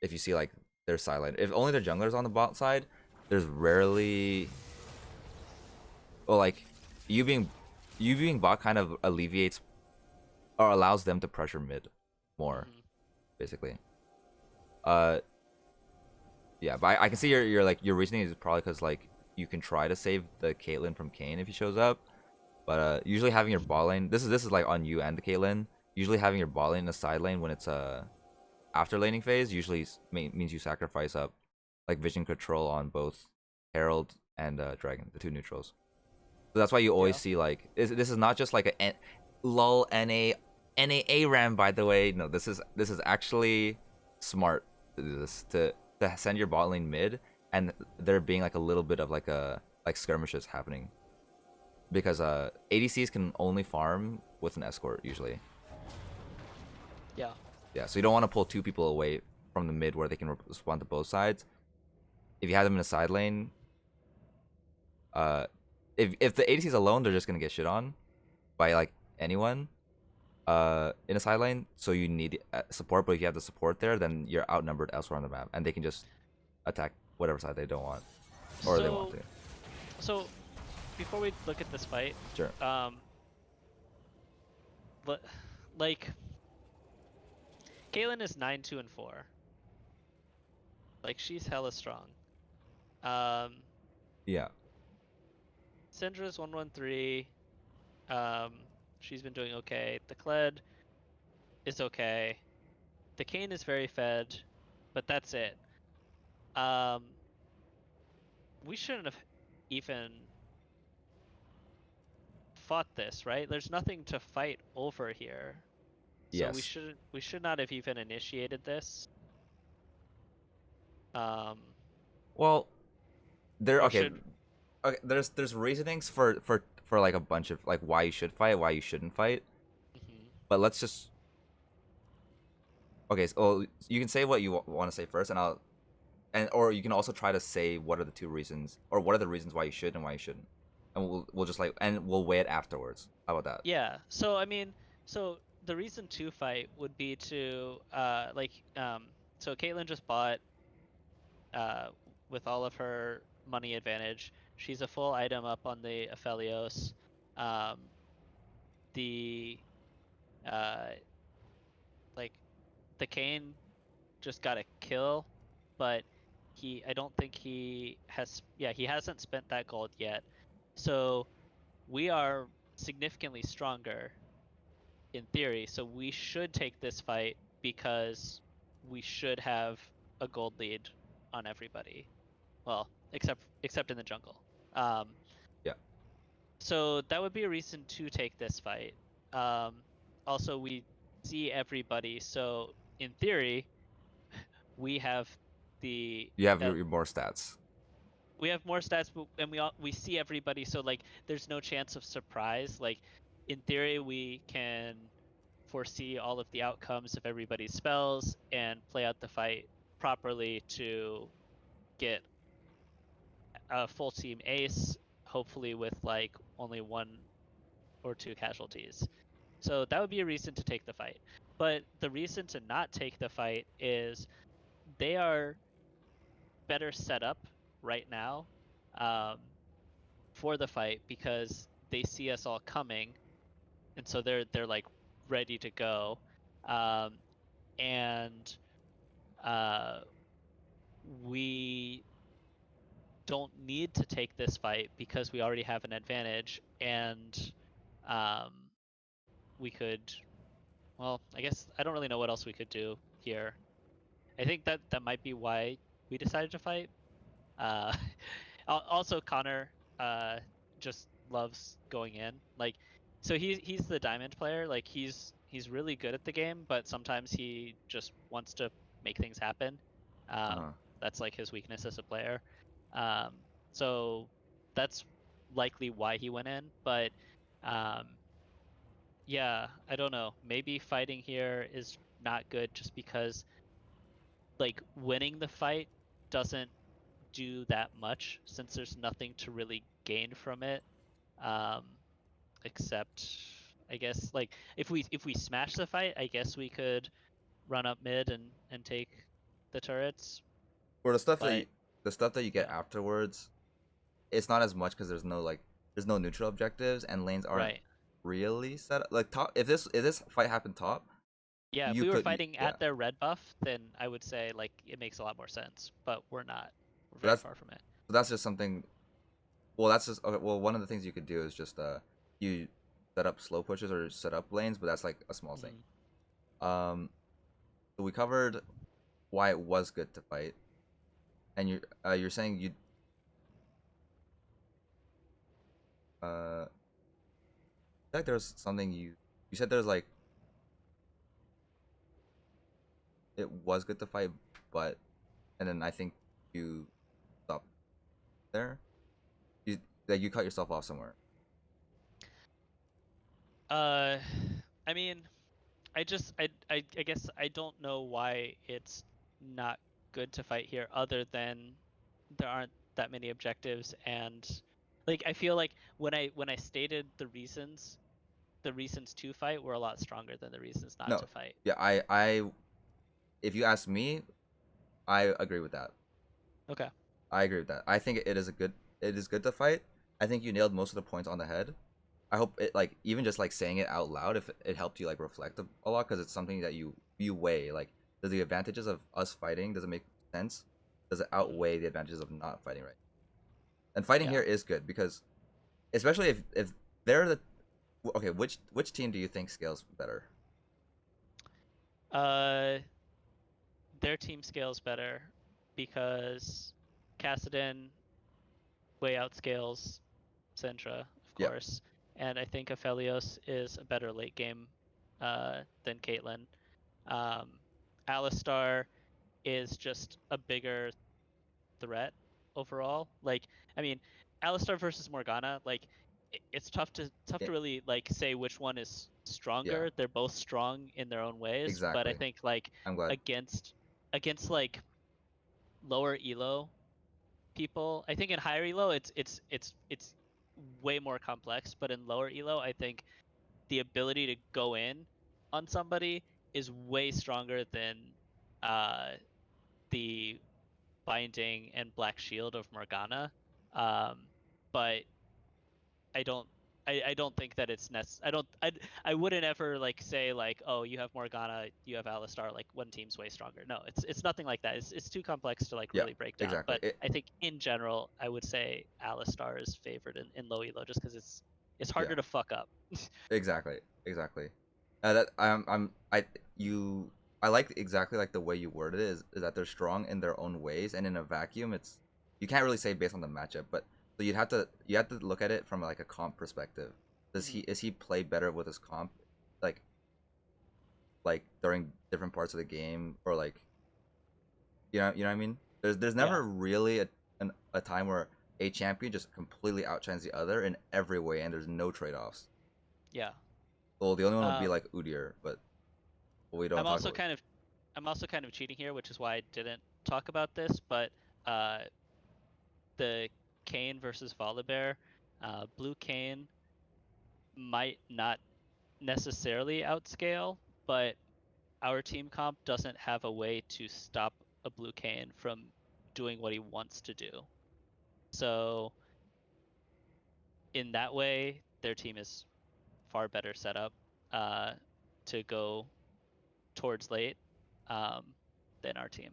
Speaker 1: If you see like their side lane, if only their jungler's on the bot side, there's rarely well like you being you being bot kind of alleviates or allows them to pressure mid more
Speaker 2: Hmm.
Speaker 1: basically. Uh yeah, but I can see your like your reasoning is probably because like you can try to save the Caitlyn from Kayn if he shows up. But usually having your ball lane, this is like on you and the Caitlyn. Usually having your ball lane in the side lane when it's after laning phase usually means you sacrifice up like vision control on both Herald and Dragon, the two neutrals. So that's why you always
Speaker 2: Yeah.
Speaker 1: see like this is not just like a lol NA ram by the way. No, this is actually smart to do this to send your bot lane mid and there being like a little bit of like a like skirmishes happening because ADCs can only farm with an escort usually.
Speaker 2: Yeah.
Speaker 1: Yeah, so you don't want to pull two people away from the mid where they can respond to both sides. If you have them in a side lane, uh, if the ADC is alone, they're just gonna get shit on by like anyone in a side lane. So you need support, but if you have the support there, then you're outnumbered elsewhere on the map, and they can just attack whatever side they don't want or they want
Speaker 2: So
Speaker 1: to.
Speaker 2: so before we look at this fight,
Speaker 1: Sure.
Speaker 2: um, but like Caitlyn is 9-2-4. Like she's hella strong. Um,
Speaker 1: Yeah.
Speaker 2: Syndra's 113. Um, she's been doing okay. The Kled is okay. The Kayn is very fed, but that's it. Um, we shouldn't have even fought this, right? There's nothing to fight over here. So
Speaker 1: Yes.
Speaker 2: we should not have even initiated this. Um,
Speaker 1: Well, there.
Speaker 2: or
Speaker 1: Okay.
Speaker 2: should
Speaker 1: Okay. There's reasonings for like a bunch of like why you should fight, why you shouldn't fight.
Speaker 2: mhm.
Speaker 1: But let's just okay. So well, you can say what you want to say first, and I'll and or you can also try to say what are the two reasons or what are the reasons why you should and why you shouldn't, and we'll just like and we'll weigh it afterwards. How about that?
Speaker 2: Yeah. So I mean, so the reason to fight would be to so Caitlyn just bought uh with all of her money advantage. She's a full item up on the Aphelios. Um, the uh, like the Kane just got a kill, but I don't think he has. Yeah, he hasn't spent that gold yet. So we are significantly stronger in theory. So we should take this fight because we should have a gold lead on everybody. Well, except in the jungle. Um,
Speaker 1: Yeah.
Speaker 2: so that would be a reason to take this fight. Um, Also, we see everybody, so in theory, we have the
Speaker 1: You have your more stats.
Speaker 2: we have more stats, and we see everybody, so like there's no chance of surprise. Like in theory, we can foresee all of the outcomes of everybody's spells and play out the fight properly to get a full team ace, hopefully with like only one or two casualties. So that would be a reason to take the fight. But the reason to not take the fight is they are better set up right now um, for the fight because they see us all coming, and so they're like ready to go, um, and uh, we don't need to take this fight because we already have an advantage, and um, we could. Well, I guess I don't really know what else we could do here. I think that might be why we decided to fight. Uh, Also, Connor just loves going in. Like, so he's the diamond player. Like he's really good at the game, but sometimes he just wants to make things happen.
Speaker 1: Uh
Speaker 2: Um,
Speaker 1: huh.
Speaker 2: that's like his weakness as a player. Um, so that's likely why he went in. But um, yeah, I don't know. Maybe fighting here is not good just because like winning the fight doesn't do that much since there's nothing to really gain from it, um, except I guess like if we smash the fight, I guess we could run up mid and take the turrets.
Speaker 1: Or
Speaker 2: But
Speaker 1: the stuff that you get
Speaker 2: yeah,
Speaker 1: afterwards, it's not as much because there's no neutral objectives and lanes aren't
Speaker 2: right.
Speaker 1: really set up. Like top, if this fight happened top,
Speaker 2: Yeah, if
Speaker 1: you
Speaker 2: we were
Speaker 1: could
Speaker 2: fighting
Speaker 1: yeah.
Speaker 2: at their red buff, then I would say like it makes a lot more sense. But we're not. We're
Speaker 1: So
Speaker 2: very far from it.
Speaker 1: that's just something. Well, that's just okay. Well, one of the things you could do is just you set up slow pushes or set up lanes, but that's like a small thing.
Speaker 2: Hmm.
Speaker 1: Um, so we covered why it was good to fight, and you're saying you I feel like there's something you said there's like it was good to fight, but and then I think you stopped there. You Like you cut yourself off somewhere.
Speaker 2: Uh, I mean, I guess I don't know why it's not good to fight here other than there aren't that many objectives, and like I feel like when I stated the reasons to fight were a lot stronger than the reasons not
Speaker 1: No,
Speaker 2: to fight.
Speaker 1: yeah, I if you ask me, I agree with that.
Speaker 2: Okay.
Speaker 1: I agree with that. I think it is good to fight. I think you nailed most of the points on the head. I hope it like even just like saying it out loud if it helped you like reflect a lot because it's something that you weigh like does the advantages of us fighting does it make sense? Does it
Speaker 2: Hmm.
Speaker 1: outweigh the advantages of not fighting right? And fighting
Speaker 2: Yeah.
Speaker 1: here is good because especially if they're the okay, which team do you think scales better?
Speaker 2: Uh, their team scales better because Kassadin way outscales Syndra, of
Speaker 1: Yeah,
Speaker 2: course, and I think Aphelios is a better late game than Caitlyn. Um, Alistar is just a bigger threat overall. Like, I mean, Alistar versus Morgana, like, it's tough
Speaker 1: it,
Speaker 2: to really like say which one is
Speaker 1: yeah,
Speaker 2: stronger. They're both strong in their own ways, but I
Speaker 1: exactly.
Speaker 2: think like
Speaker 1: I'm glad.
Speaker 2: against like lower elo people, I think in higher elo it's way more complex, but in lower elo, I think the ability to go in on somebody is way stronger than uh, the binding and black shield of Morgana. Um, but I don't. I don't think that it's I wouldn't ever like say like, oh, you have Morgana, you have Alistar, like one team's way stronger. No, it's nothing like that. It's too complex to like
Speaker 1: Yeah,
Speaker 2: really break down.
Speaker 1: exactly.
Speaker 2: But I think in general, I would say Alistar is favored in low elo just because it's
Speaker 1: Yeah,
Speaker 2: harder to fuck up.
Speaker 1: exactly. That I you I like exactly like the way you worded it is that they're strong in their own ways, and in a vacuum, it's you can't really say based on the matchup, but so you have to look at it from like a comp perspective.
Speaker 2: Mhm.
Speaker 1: Is he play better with his comp, like during different parts of the game, or like you know what I mean? There's
Speaker 2: Yeah,
Speaker 1: never really a time where a champion just completely outshines the other in every way, and there's no trade offs.
Speaker 2: yeah.
Speaker 1: Well, the only one would be
Speaker 2: Um,
Speaker 1: like Udyr, but we don't
Speaker 2: I'm
Speaker 1: talk
Speaker 2: also
Speaker 1: about.
Speaker 2: kind of I'm also kind of cheating here, which is why I didn't talk about this. But uh, the Kane versus Volibear, Blue Kane might not necessarily outscale, but our team comp doesn't have a way to stop a Blue Kane from doing what he wants to do. So in that way, their team is far better set up uh, to go towards late um, than our team.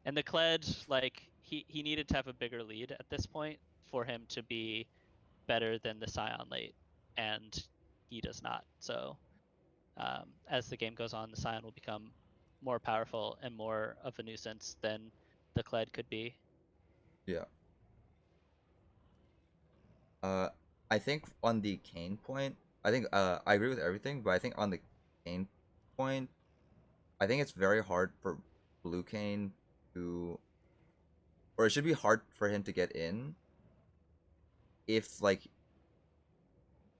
Speaker 2: And the Kled, like he needed to have a bigger lead at this point for him to be better than the Scion late, and he does not. So as the game goes on, the Scion will become more powerful and more of a nuisance than the Kled could be.
Speaker 1: Yeah. Uh, I think on the Kane point, I think I agree with everything, but I think on the Kane point, I think it's very hard for Blue Kane to, or it should be hard for him to get in if like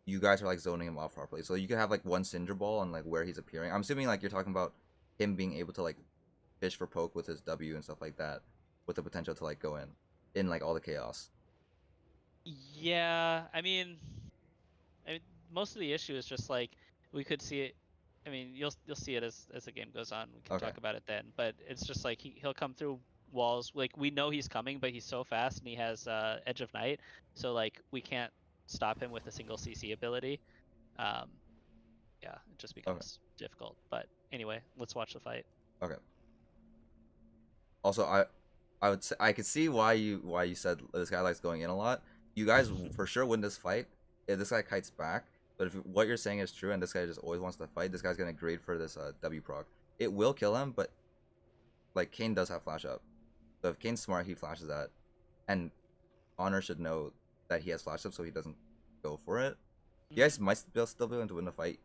Speaker 1: you guys are like zoning him off properly. So you can have like one Cinder Ball on like where he's appearing. I'm assuming like you're talking about him being able to like fish for poke with his W and stuff like that, with the potential to like go in like all the chaos.
Speaker 2: Yeah, I mean, most of the issue is just like we could see it. I mean, you'll see it as the game goes on. We can
Speaker 1: Okay.
Speaker 2: talk about it then. But it's just like he'll come through walls. Like we know he's coming, but he's so fast and he has Edge of Night. So like we can't stop him with a single CC ability. Um, yeah, it just
Speaker 1: Okay.
Speaker 2: becomes difficult. But anyway, let's watch the fight.
Speaker 1: Okay. Also, I would say I could see why you said this guy likes going in a lot. You guys for sure win this fight if this guy kites back. But if what you're saying is true and this guy just always wants to fight, this guy's gonna grade for this W proc. It will kill him, but like Kane does have flash up. So if Kane's smart, he flashes that, and Honor should know that he has flash up, so he doesn't go for it. You
Speaker 2: Mhm.
Speaker 1: guys might still be able to win the fight,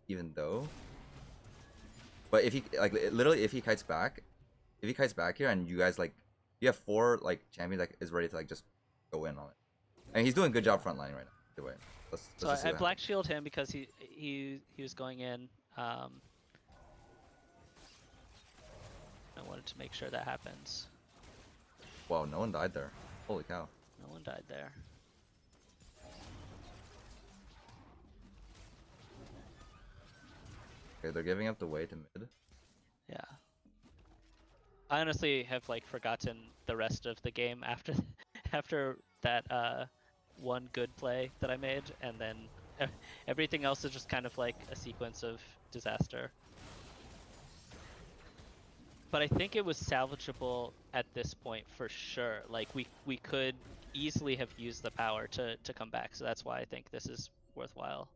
Speaker 1: even though. But if he like literally if he kites back, if he kites back here and you guys like you have four like champions that is ready to like just go in on it. And he's doing a good job
Speaker 2: Yeah.
Speaker 1: frontlining right now. Either way,
Speaker 2: So
Speaker 1: let's just see
Speaker 2: I
Speaker 1: what
Speaker 2: black
Speaker 1: happens.
Speaker 2: shield him because he was going in. I wanted to make sure that happens.
Speaker 1: Wow, no one died there. Holy cow.
Speaker 2: No one died there.
Speaker 1: Okay, they're giving up the way to mid.
Speaker 2: Yeah. I honestly have like forgotten the rest of the game after after that one good play that I made, and then everything else is just kind of like a sequence of disaster. But I think it was salvageable at this point for sure. Like we could easily have used the power to come back, so that's why I think this is worthwhile.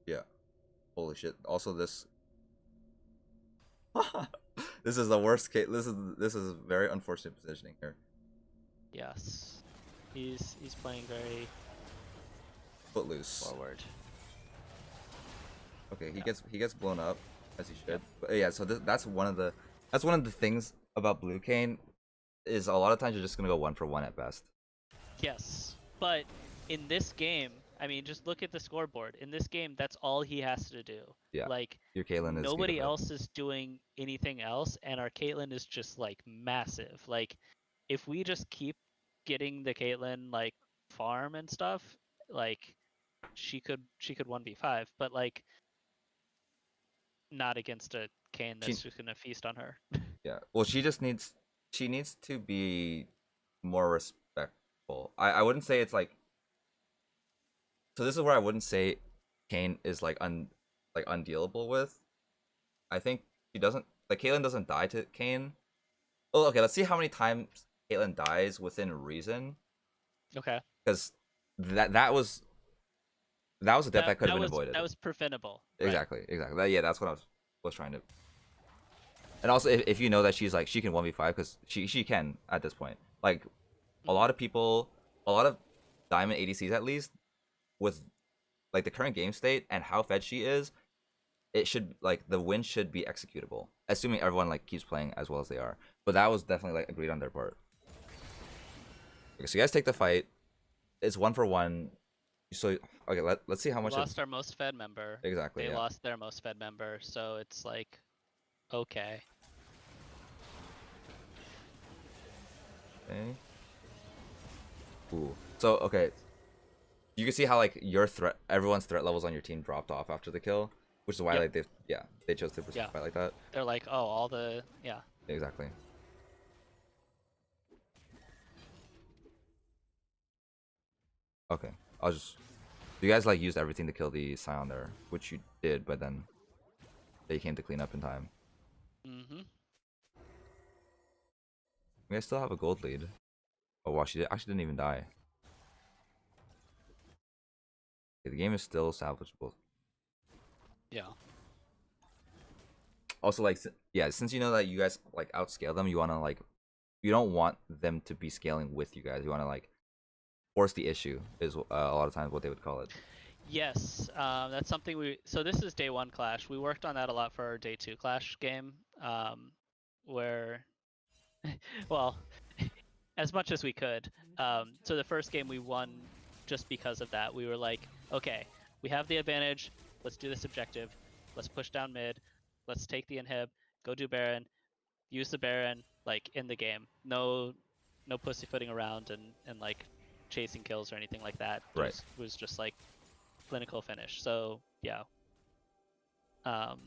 Speaker 1: Yeah. Holy shit. Also this this is the worst case. This is very unfortunate positioning here.
Speaker 2: Yes, he's playing very
Speaker 1: Footloose.
Speaker 2: forward.
Speaker 1: Okay,
Speaker 2: Yeah.
Speaker 1: he gets blown up as he
Speaker 2: Yep.
Speaker 1: should. But yeah, so that's one of the things about Blue Cane is a lot of times you're just gonna go one for one at best.
Speaker 2: Yes, but in this game, I mean, just look at the scoreboard. In this game, that's all he has to do.
Speaker 1: Yeah,
Speaker 2: Like,
Speaker 1: your Caitlyn is
Speaker 2: nobody
Speaker 1: gigafed.
Speaker 2: else is doing anything else, and our Caitlyn is just like massive. Like, if we just keep getting the Caitlyn like farm and stuff, like she could 1v5, but like not against a Kane
Speaker 1: She
Speaker 2: that's just gonna feast on her.
Speaker 1: yeah. Well, she needs to be more respectful. I wouldn't say it's like So this is where I wouldn't say Kane is like undealable with. I think he doesn't like Caitlyn doesn't die to Kane. Oh, okay. Let's see how many times Caitlyn dies within reason,
Speaker 2: Okay.
Speaker 1: because that was a death that could have been avoided.
Speaker 2: that was preventable. Right.
Speaker 1: Exactly, exactly. Yeah, that's what I was trying to. And also, if you know that she's like she can 1v5 because she can at this point. Like a lot of people, a lot of diamond ADCs at least with like the current game state and how fed she is, it should like the win should be executable, assuming everyone like keeps playing as well as they are. But that was definitely like agreed on their part. Okay, so you guys take the fight. It's 1-for-1. So okay, let's see how
Speaker 2: We
Speaker 1: much
Speaker 2: lost our most fed member.
Speaker 1: exactly.
Speaker 2: They
Speaker 1: Yeah.
Speaker 2: lost their most fed member, so it's like, okay.
Speaker 1: Okay. Ooh. So okay, you can see how like everyone's threat levels on your team dropped off after the kill, which is why
Speaker 2: Yep.
Speaker 1: like they chose to
Speaker 2: Yeah.
Speaker 1: fight like that.
Speaker 2: They're like, oh, all the yeah.
Speaker 1: Exactly. Okay, I'll just. You guys like used everything to kill the Scion there, which you did, but then they came to clean up in time.
Speaker 2: Mm-hmm.
Speaker 1: You guys still have a gold lead. Oh wow, actually didn't even die. Okay, the game is still salvageable.
Speaker 2: Yeah.
Speaker 1: Also, like, yeah, since you know that you guys like outscale them, you wanna like, you don't want them to be scaling with you guys. You wanna like force the issue is a lot of times what they would call it.
Speaker 2: Yes, that's something we. So this is day one clash. We worked on that a lot for our day two clash game, where, well, as much as we could. So the first game we won just because of that. We were like, okay, we have the advantage. Let's do this objective. Let's push down mid. Let's take the inhib. Go do Baron. Use the Baron like in the game. No pussyfooting around and like chasing kills or anything like that.
Speaker 1: Right.
Speaker 2: Was just like clinical finish. So yeah. Um,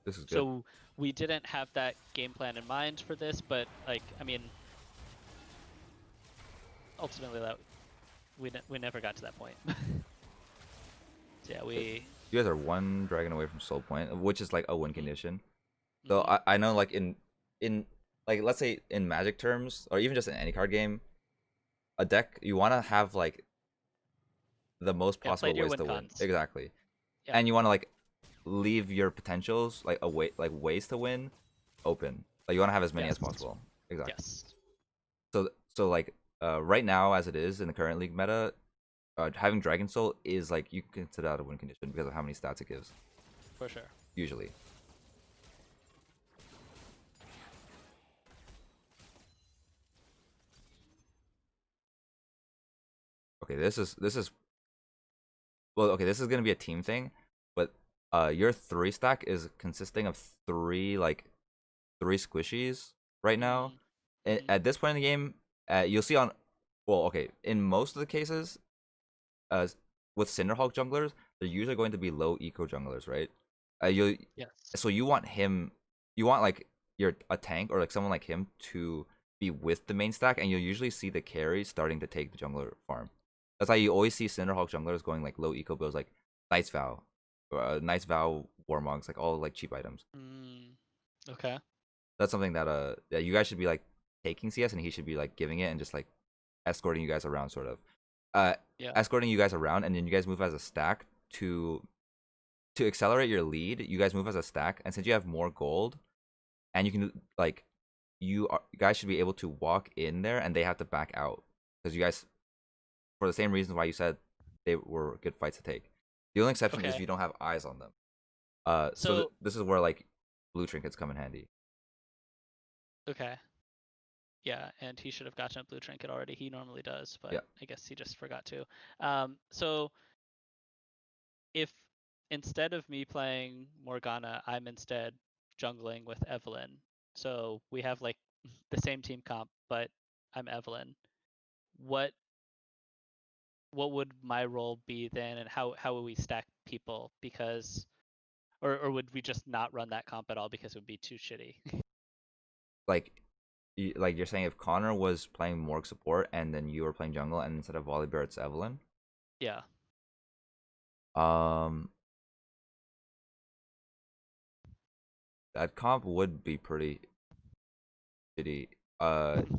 Speaker 1: This is good.
Speaker 2: so we didn't have that game plan in mind for this, but like I mean, ultimately that we never got to that point. So yeah, we.
Speaker 1: You guys are one dragon away from soul point, which is like a win condition. So
Speaker 2: Mhm.
Speaker 1: I know like in like let's say in Magic terms, or even just in any card game, a deck you want to have like the most
Speaker 2: Yeah,
Speaker 1: possible
Speaker 2: played your
Speaker 1: ways
Speaker 2: win
Speaker 1: to win.
Speaker 2: cons.
Speaker 1: Exactly.
Speaker 2: Yeah.
Speaker 1: And you want to like leave your potentials like ways to win open. Like you want to have as many
Speaker 2: Yes.
Speaker 1: as possible. Exactly.
Speaker 2: Yes.
Speaker 1: So like right now as it is in the current league meta, having Dragon Soul is like you can consider that a win condition because of how many stats it gives
Speaker 2: For sure.
Speaker 1: usually. Okay, this is well, okay, this is gonna be a team thing, but your 3 stack is consisting of three squishies right now.
Speaker 2: Mm-hmm.
Speaker 1: At this point in the game, you'll see on, well, okay, in most of the cases, uh, with Cinderhawk junglers, they're usually going to be low eco junglers, right? You
Speaker 2: Yes.
Speaker 1: so you want him, you want like a tank or like someone like him to be with the main stack, and you'll usually see the carry starting to take the jungler farm. That's why you always see Cinderhawk junglers going like low eco builds, like Knight's Vow, Knight's Vow, Warmogs, like all like cheap items.
Speaker 2: Okay.
Speaker 1: That's something that yeah, you guys should be like taking CS, and he should be like giving it and just like escorting you guys around, sort of.
Speaker 2: Yeah.
Speaker 1: Escorting you guys around, and then you guys move as a stack to accelerate your lead. You guys move as a stack, and since you have more gold, and you can like you guys should be able to walk in there, and they have to back out because you guys, for the same reasons why you said they were good fights to take. The only exception is
Speaker 2: Okay.
Speaker 1: you don't have eyes on them.
Speaker 2: So
Speaker 1: this is where like blue trinkets come in handy.
Speaker 2: okay. Yeah, and he should have gotten a blue trinket already. He normally does, but
Speaker 1: Yeah.
Speaker 2: I guess he just forgot to. So if instead of me playing Morgana, I'm instead jungling with Evelyn. So we have like the same team comp, but I'm Evelyn. What what would my role be then, and how would we stack people? Because or would we just not run that comp at all because it would be too shitty?
Speaker 1: Like like you're saying if Connor was playing Morg support and then you were playing jungle and instead of Volibear it's Evelyn.
Speaker 2: Yeah.
Speaker 1: Um, that comp would be pretty shitty.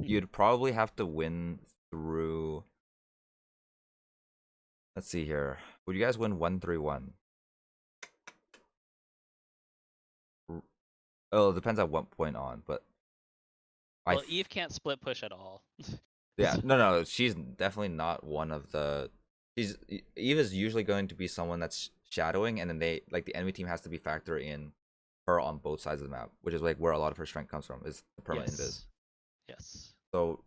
Speaker 1: You'd probably have to win through. Let's see here. Would you guys win 1-3-1? Oh, it depends at what point on, but I
Speaker 2: Well, Eve can't split push at all.
Speaker 1: yeah, no, she's definitely not one of the. Eve is usually going to be someone that's shadowing, and then the enemy team has to be factoring in her on both sides of the map, which is like where a lot of her strength comes from, is the permanent invis.
Speaker 2: Yes. Yes.
Speaker 1: So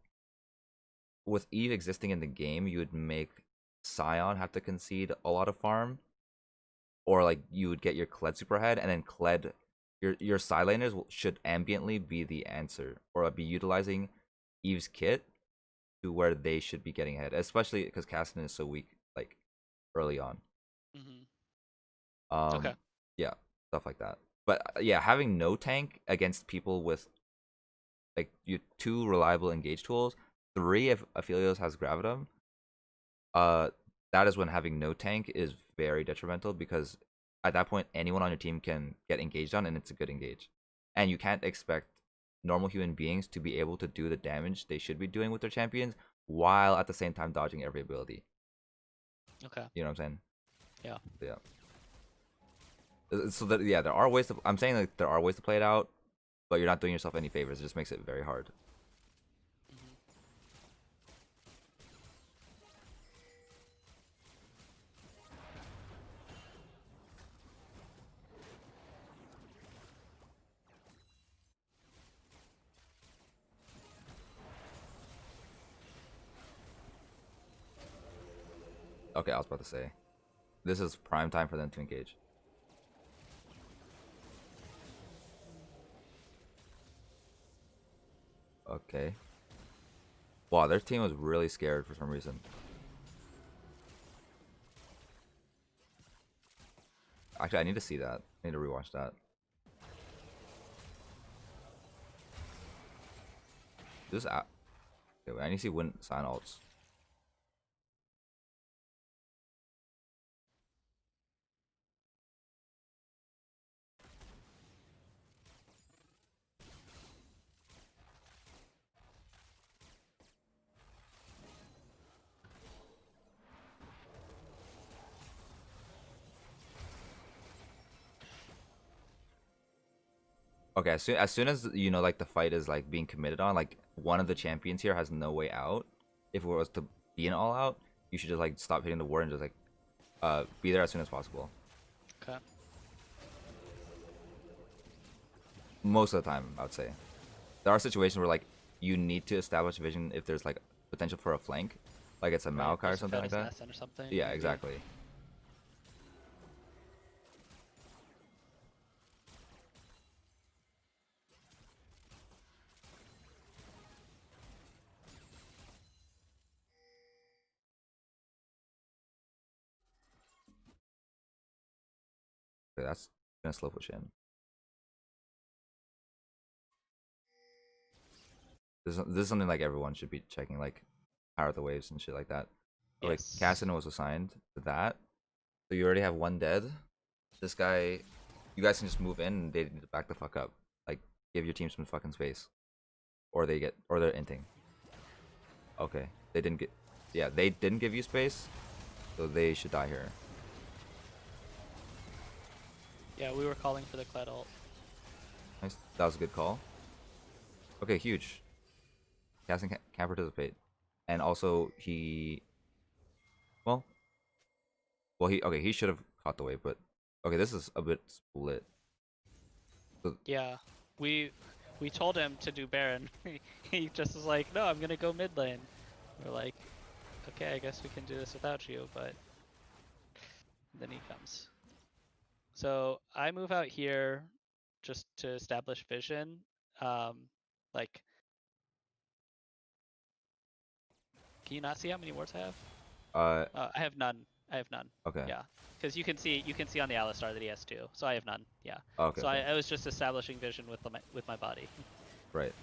Speaker 1: with Eve existing in the game, you would make Scion have to concede a lot of farm, or like you would get your Kled super ahead, and then Kled, your side laners should ambiently be the answer, or be utilizing Eve's kit to where they should be getting ahead, especially because Cassidy is so weak, like early on.
Speaker 2: Hmm.
Speaker 1: Um,
Speaker 2: Okay.
Speaker 1: yeah, stuff like that. But yeah, having no tank against people with like you two reliable engage tools, three if Aphelios has Gravitum, uh, that is when having no tank is very detrimental, because at that point anyone on your team can get engaged on, and it's a good engage, and you can't expect normal human beings to be able to do the damage they should be doing with their champions while at the same time dodging every ability.
Speaker 2: Okay.
Speaker 1: You know what I'm saying?
Speaker 2: Yeah.
Speaker 1: Yeah. So that, yeah, there are ways to. I'm saying like there are ways to play it out, but you're not doing yourself any favors. It just makes it very hard.
Speaker 2: Hmm.
Speaker 1: Okay, I was about to say, this is prime time for them to engage. Okay. Wow, their team was really scared for some reason. Actually, I need to see that. I need to rewatch that. This app. Okay, wait, I need to see when sign alts. Okay, as soon as you know, like the fight is like being committed on, like one of the champions here has no way out. If it was to be an all out, you should just like stop hitting the ward and just like be there as soon as possible.
Speaker 2: Okay.
Speaker 1: Most of the time, I would say. There are situations where like you need to establish vision if there's like potential for a flank, like it's a
Speaker 2: Right.
Speaker 1: Maokai or
Speaker 2: There's a
Speaker 1: something like
Speaker 2: Fed
Speaker 1: that.
Speaker 2: assassin or something.
Speaker 1: Yeah,
Speaker 2: Maybe.
Speaker 1: exactly. Okay, that's gonna slow push in. This is something like everyone should be checking, like power of the waves and shit like that. Okay,
Speaker 2: Yes.
Speaker 1: Cassin was assigned to that, so you already have one dead. This guy, you guys can just move in and they need to back the fuck up. Like, give your team some fucking space, or they're inting. Okay, they didn't get, yeah, they didn't give you space, so they should die here.
Speaker 2: Yeah, we were calling for the Kled ult.
Speaker 1: Nice, that was a good call. Okay, huge. Casting can't participate, and also well, he should have caught the wave, but okay, this is a bit split. So,
Speaker 2: Yeah. We we told him to do Baron. He just was like, no, I'm gonna go mid lane. We're like, okay, I guess we can do this without you, but then he comes. So I move out here just to establish vision. Like, can you not see how many wards I have?
Speaker 1: uh,
Speaker 2: I have none. I have none.
Speaker 1: okay,
Speaker 2: Yeah, because you can see on the AllStar that he has two. So I have none. Yeah.
Speaker 1: okay,
Speaker 2: So
Speaker 1: okay,
Speaker 2: I was just establishing vision with my body.
Speaker 1: right.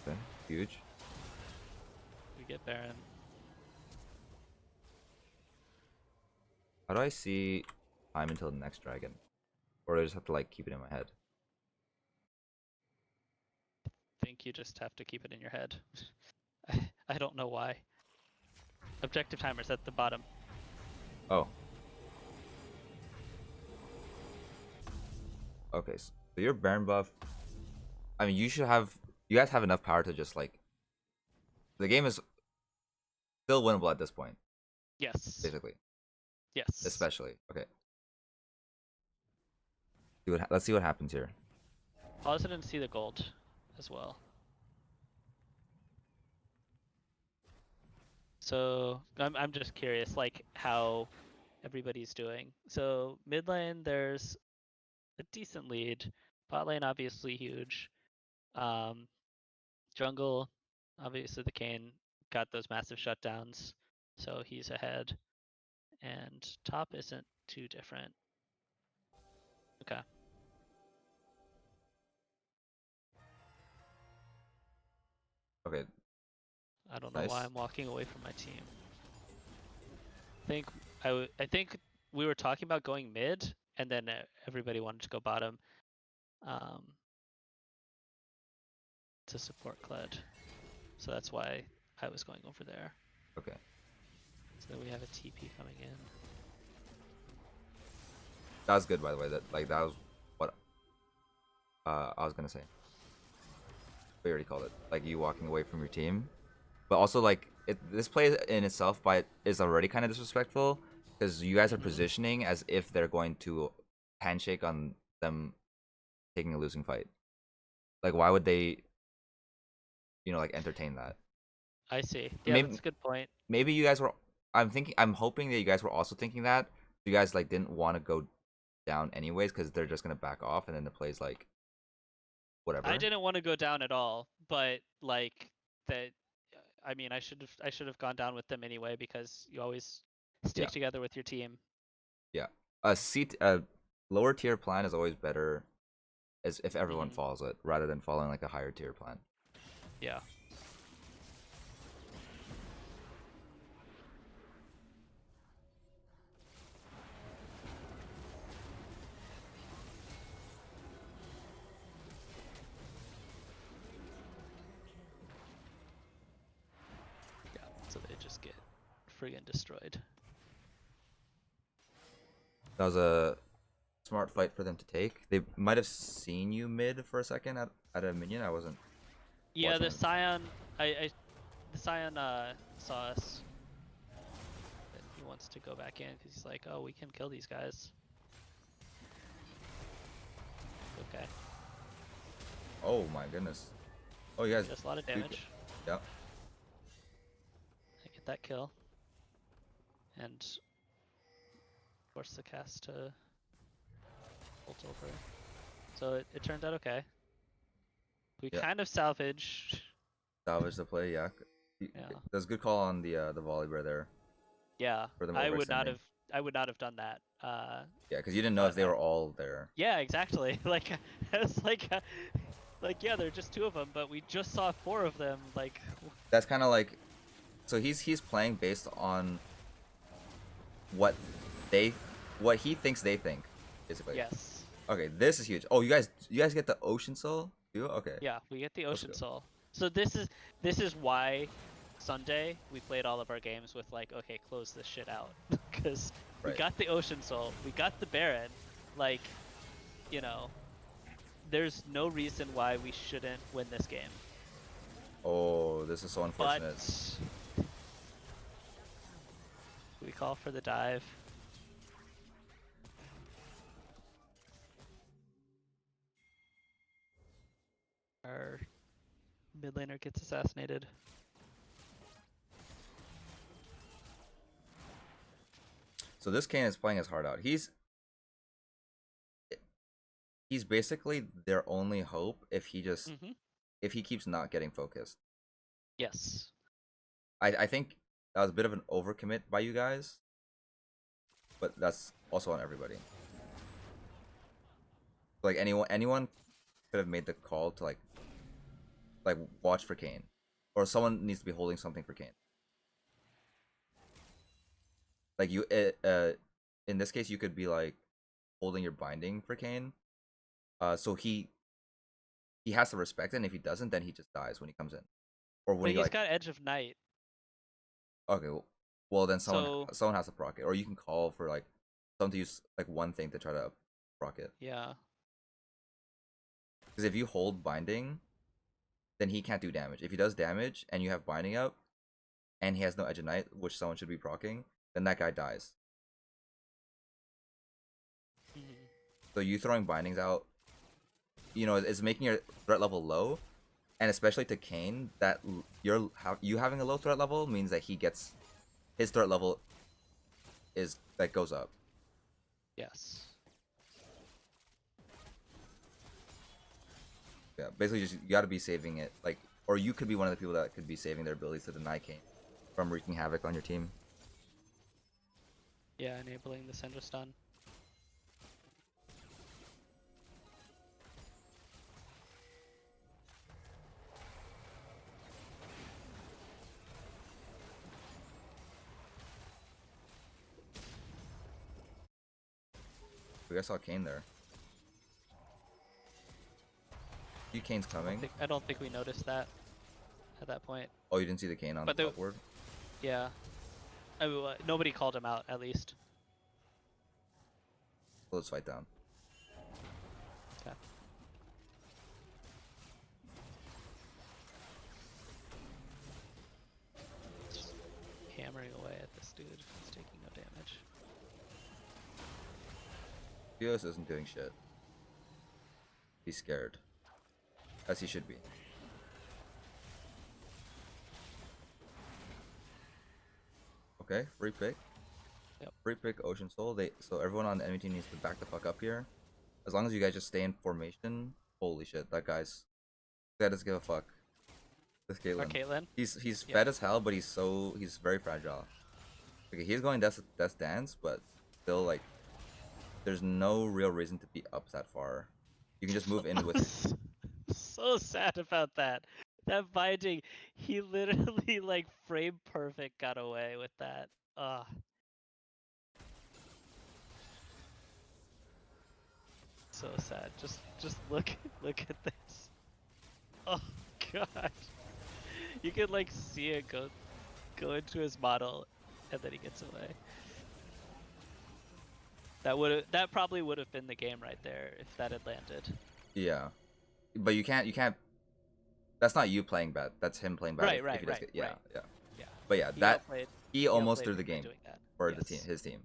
Speaker 1: Okay, huge.
Speaker 2: We to get Baron.
Speaker 1: How do I see time until the next dragon? Or do I just have to like keep it in my head?
Speaker 2: I think you just have to keep it in your head. I don't know why. Objective timer's at the bottom.
Speaker 1: Oh. Okay, so your Baron buff. I mean, you guys have enough power to just like. The game is still winnable at this point,
Speaker 2: Yes.
Speaker 1: basically.
Speaker 2: Yes.
Speaker 1: Especially. Okay. Let's see what happens here.
Speaker 2: Pause it and see the gold as well. So I'm just curious, like how everybody's doing. So mid lane, there's a decent lead. Bot lane, obviously huge. Um, jungle, obviously the Kane got those massive shutdowns, so he's ahead. And top isn't too different. Okay.
Speaker 1: Okay.
Speaker 2: I don't know why
Speaker 1: Nice.
Speaker 2: I'm walking away from my team. think I think we were talking about going mid, and then everybody wanted to go bottom, um, to support Kled. So that's why I was going over there.
Speaker 1: Okay.
Speaker 2: So then we have a TP coming in.
Speaker 1: That was good, by the way. That was what I was gonna say. We already called it. Like you walking away from your team, but also like this play in itself is already kind of disrespectful because you guys are positioning as if they're going to handshake on them taking a losing fight. Like why would they, like entertain that?
Speaker 2: I see. Yeah,
Speaker 1: Maybe
Speaker 2: that's a good point.
Speaker 1: maybe you guys were. I'm hoping that you guys were also thinking that. You guys like didn't want to go down anyways because they're just gonna back off and then the play's like whatever.
Speaker 2: I didn't want to go down at all, but like that. I mean, I should have gone down with them anyway because you always
Speaker 1: Yeah.
Speaker 2: stick together with your team.
Speaker 1: Yeah. A lower tier plan is always better as if everyone follows it rather than following like a higher tier plan.
Speaker 2: Yeah. Yeah. So they just get friggin' destroyed.
Speaker 1: That was a smart fight for them to take. They might have seen you mid for a second at a minion. I wasn't.
Speaker 2: Yeah, the
Speaker 1: Watching it.
Speaker 2: Scion, the Scion saw us. But he wants to go back in because he's like, oh, we can kill these guys. Okay.
Speaker 1: Oh my goodness. Oh, you guys.
Speaker 2: Does a lot of damage.
Speaker 1: Yep.
Speaker 2: I get that kill. And force the cast to ult over. So it turned out okay. We
Speaker 1: Yeah.
Speaker 2: kind of salvage.
Speaker 1: Salvage the play. Yeah.
Speaker 2: Yeah.
Speaker 1: That's a good call on the volley bear there.
Speaker 2: Yeah.
Speaker 1: For them
Speaker 2: I would not
Speaker 1: overextending.
Speaker 2: have. I would not have done that.
Speaker 1: Yeah, because you didn't know if they were all there.
Speaker 2: Yeah, exactly. Like it's like yeah, there are just two of them, but we just saw four of them. Like
Speaker 1: That's kind of like, so he's playing based on what he thinks they think, basically.
Speaker 2: yes.
Speaker 1: Okay, this is huge. Oh, you guys get the ocean soul too? Okay.
Speaker 2: Yeah, we get the
Speaker 1: Let's
Speaker 2: Ocean
Speaker 1: go.
Speaker 2: Soul. So this is why Sunday we played all of our games with like, okay, close this shit out because we
Speaker 1: Right.
Speaker 2: got the Ocean Soul, we got the Baron, like, you know, there's no reason why we shouldn't win this game.
Speaker 1: Oh, this is so unfortunate.
Speaker 2: But we call for the dive. Our mid laner gets assassinated.
Speaker 1: So this Kane is playing his heart out. He's basically their only hope if he just if he keeps not getting focused.
Speaker 2: Yes.
Speaker 1: I think that was a bit of an overcommit by you guys, but that's also on everybody. Like anyone could have made the call to like watch for Kane, or someone needs to be holding something for Kane. Like in this case, you could be like holding your binding for Kane. So he has to respect it, and if he doesn't, then he just dies when he comes in, or when
Speaker 2: But
Speaker 1: he
Speaker 2: he's
Speaker 1: like.
Speaker 2: got Edge of Night,
Speaker 1: Okay, well then
Speaker 2: so
Speaker 1: someone has to proc it, or you can call for like someone to use like one thing to try to proc it.
Speaker 2: yeah.
Speaker 1: Because if you hold binding, then he can't do damage. If he does damage and you have binding up, and he has no edge of night, which someone should be procking, then that guy dies.
Speaker 2: Mhm.
Speaker 1: So you throwing bindings out, is making your threat level low, and especially to Kane, that you having a low threat level means that his threat level is that goes up.
Speaker 2: Yes.
Speaker 1: Yeah, basically just you got to be saving it, like, or you could be one of the people that could be saving their abilities to deny Kane from wreaking havoc on your team.
Speaker 2: Yeah, enabling the Syndra stun.
Speaker 1: We guys saw Kane there. See Kane's coming.
Speaker 2: I don't think we noticed that at that point.
Speaker 1: Oh, you didn't see the Kane on
Speaker 2: But
Speaker 1: the upward?
Speaker 2: yeah, nobody called him out at least.
Speaker 1: So let's fight down.
Speaker 2: Okay. Just hammering away at this dude. He's taking no damage.
Speaker 1: Felix isn't doing shit. He's scared. As he should be. Okay, free pick.
Speaker 2: Yep.
Speaker 1: Free pick Ocean Soul. So everyone on the enemy team needs to back the fuck up here. As long as you guys just stay in formation. Holy shit, that guy doesn't give a fuck. This
Speaker 2: Or
Speaker 1: Caitlyn.
Speaker 2: Caitlyn.
Speaker 1: He's
Speaker 2: Yeah.
Speaker 1: fed as hell, but he's very fragile. Okay, he's going Death Dance, but still like there's no real reason to be up that far. You can just move in with
Speaker 2: So sad about that. That binding, he literally like frame perfect got away with that. Ugh. So sad. Just look at this. Oh god. You can like see it go into his model and then he gets away. That probably would have been the game right there if that had landed.
Speaker 1: yeah. But you can't that's not you playing bad. That's him playing bad
Speaker 2: Right,
Speaker 1: if
Speaker 2: right,
Speaker 1: he does
Speaker 2: right,
Speaker 1: get, yeah,
Speaker 2: right.
Speaker 1: yeah.
Speaker 2: Yeah.
Speaker 1: But yeah,
Speaker 2: He outplayed
Speaker 1: he almost
Speaker 2: outplayed
Speaker 1: threw the
Speaker 2: me by
Speaker 1: game
Speaker 2: doing that.
Speaker 1: for the team,
Speaker 2: Yes.
Speaker 1: his team.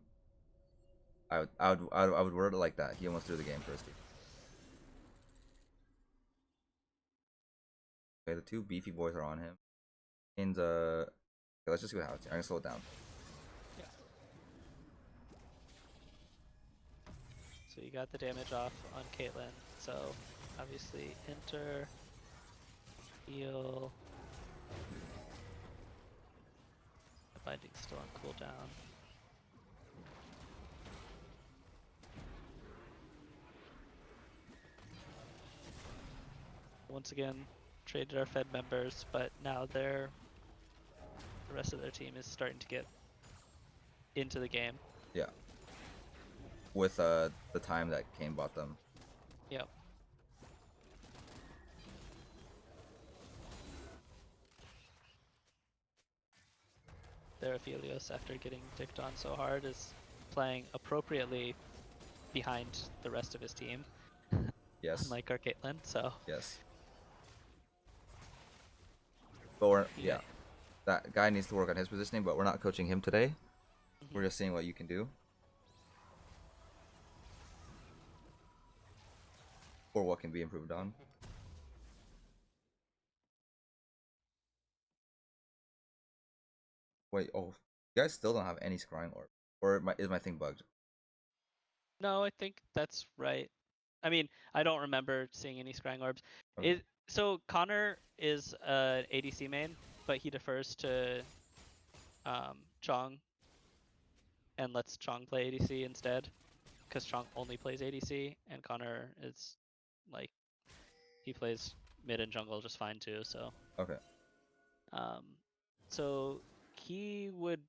Speaker 1: I would word it like that. He almost threw the game for his team. Okay, the two beefy boys are on him. And okay, let's just see what happens. I'm gonna slow it down.
Speaker 2: Yeah. So you got the damage off on Caitlyn. So obviously enter, heal. The binding's still on cooldown. Once again, traded our Fed members, but now the rest of their team is starting to get into the game.
Speaker 1: Yeah. With the time that Kane bought them.
Speaker 2: Yep. Their Aphelios, after getting dicked on so hard, is playing appropriately behind the rest of his team.
Speaker 1: Yes.
Speaker 2: Unlike our Caitlyn, so.
Speaker 1: Yes. But yeah. That guy needs to work on his positioning, but we're not coaching him today. We're just seeing what you can do. Or what can be improved on. Wait, oh, you guys still don't have any scrying orb. Or is my thing bugged?
Speaker 2: No, I think that's right. I mean, I don't remember seeing any scrying orbs.
Speaker 1: Okay.
Speaker 2: So Connor is an ADC main, but he defers to Chong and lets Chong play ADC instead, because Chong only plays ADC, and Connor is like he plays mid and jungle just fine too. So
Speaker 1: Okay.
Speaker 2: um, so he would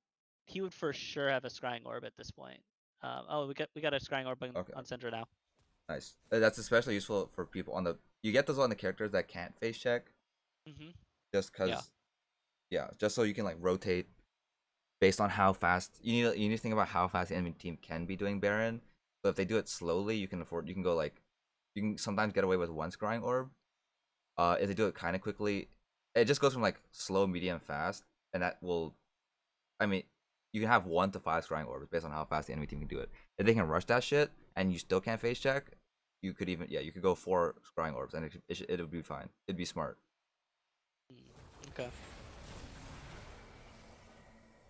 Speaker 2: he would for sure have a scrying orb at this point. Oh, we got a scrying orb
Speaker 1: Okay,
Speaker 2: on Syndra now.
Speaker 1: nice. That's especially useful for people on the. You get those on the characters that can't face check,
Speaker 2: Mhm.
Speaker 1: just
Speaker 2: Yeah.
Speaker 1: because. Yeah, just so you can like rotate based on how fast you need to think about how fast the enemy team can be doing Baron. So if they do it slowly, you can go like you can sometimes get away with one scrying orb. If they do it kind of quickly, it just goes from like slow, medium, fast, and that will. I mean, you can have 1 to 5 scrying orbs based on how fast the enemy team can do it. If they can rush that shit and you still can't face check, you could even you could go 4 scrying orbs and it would be fine. It'd be smart.
Speaker 2: Okay.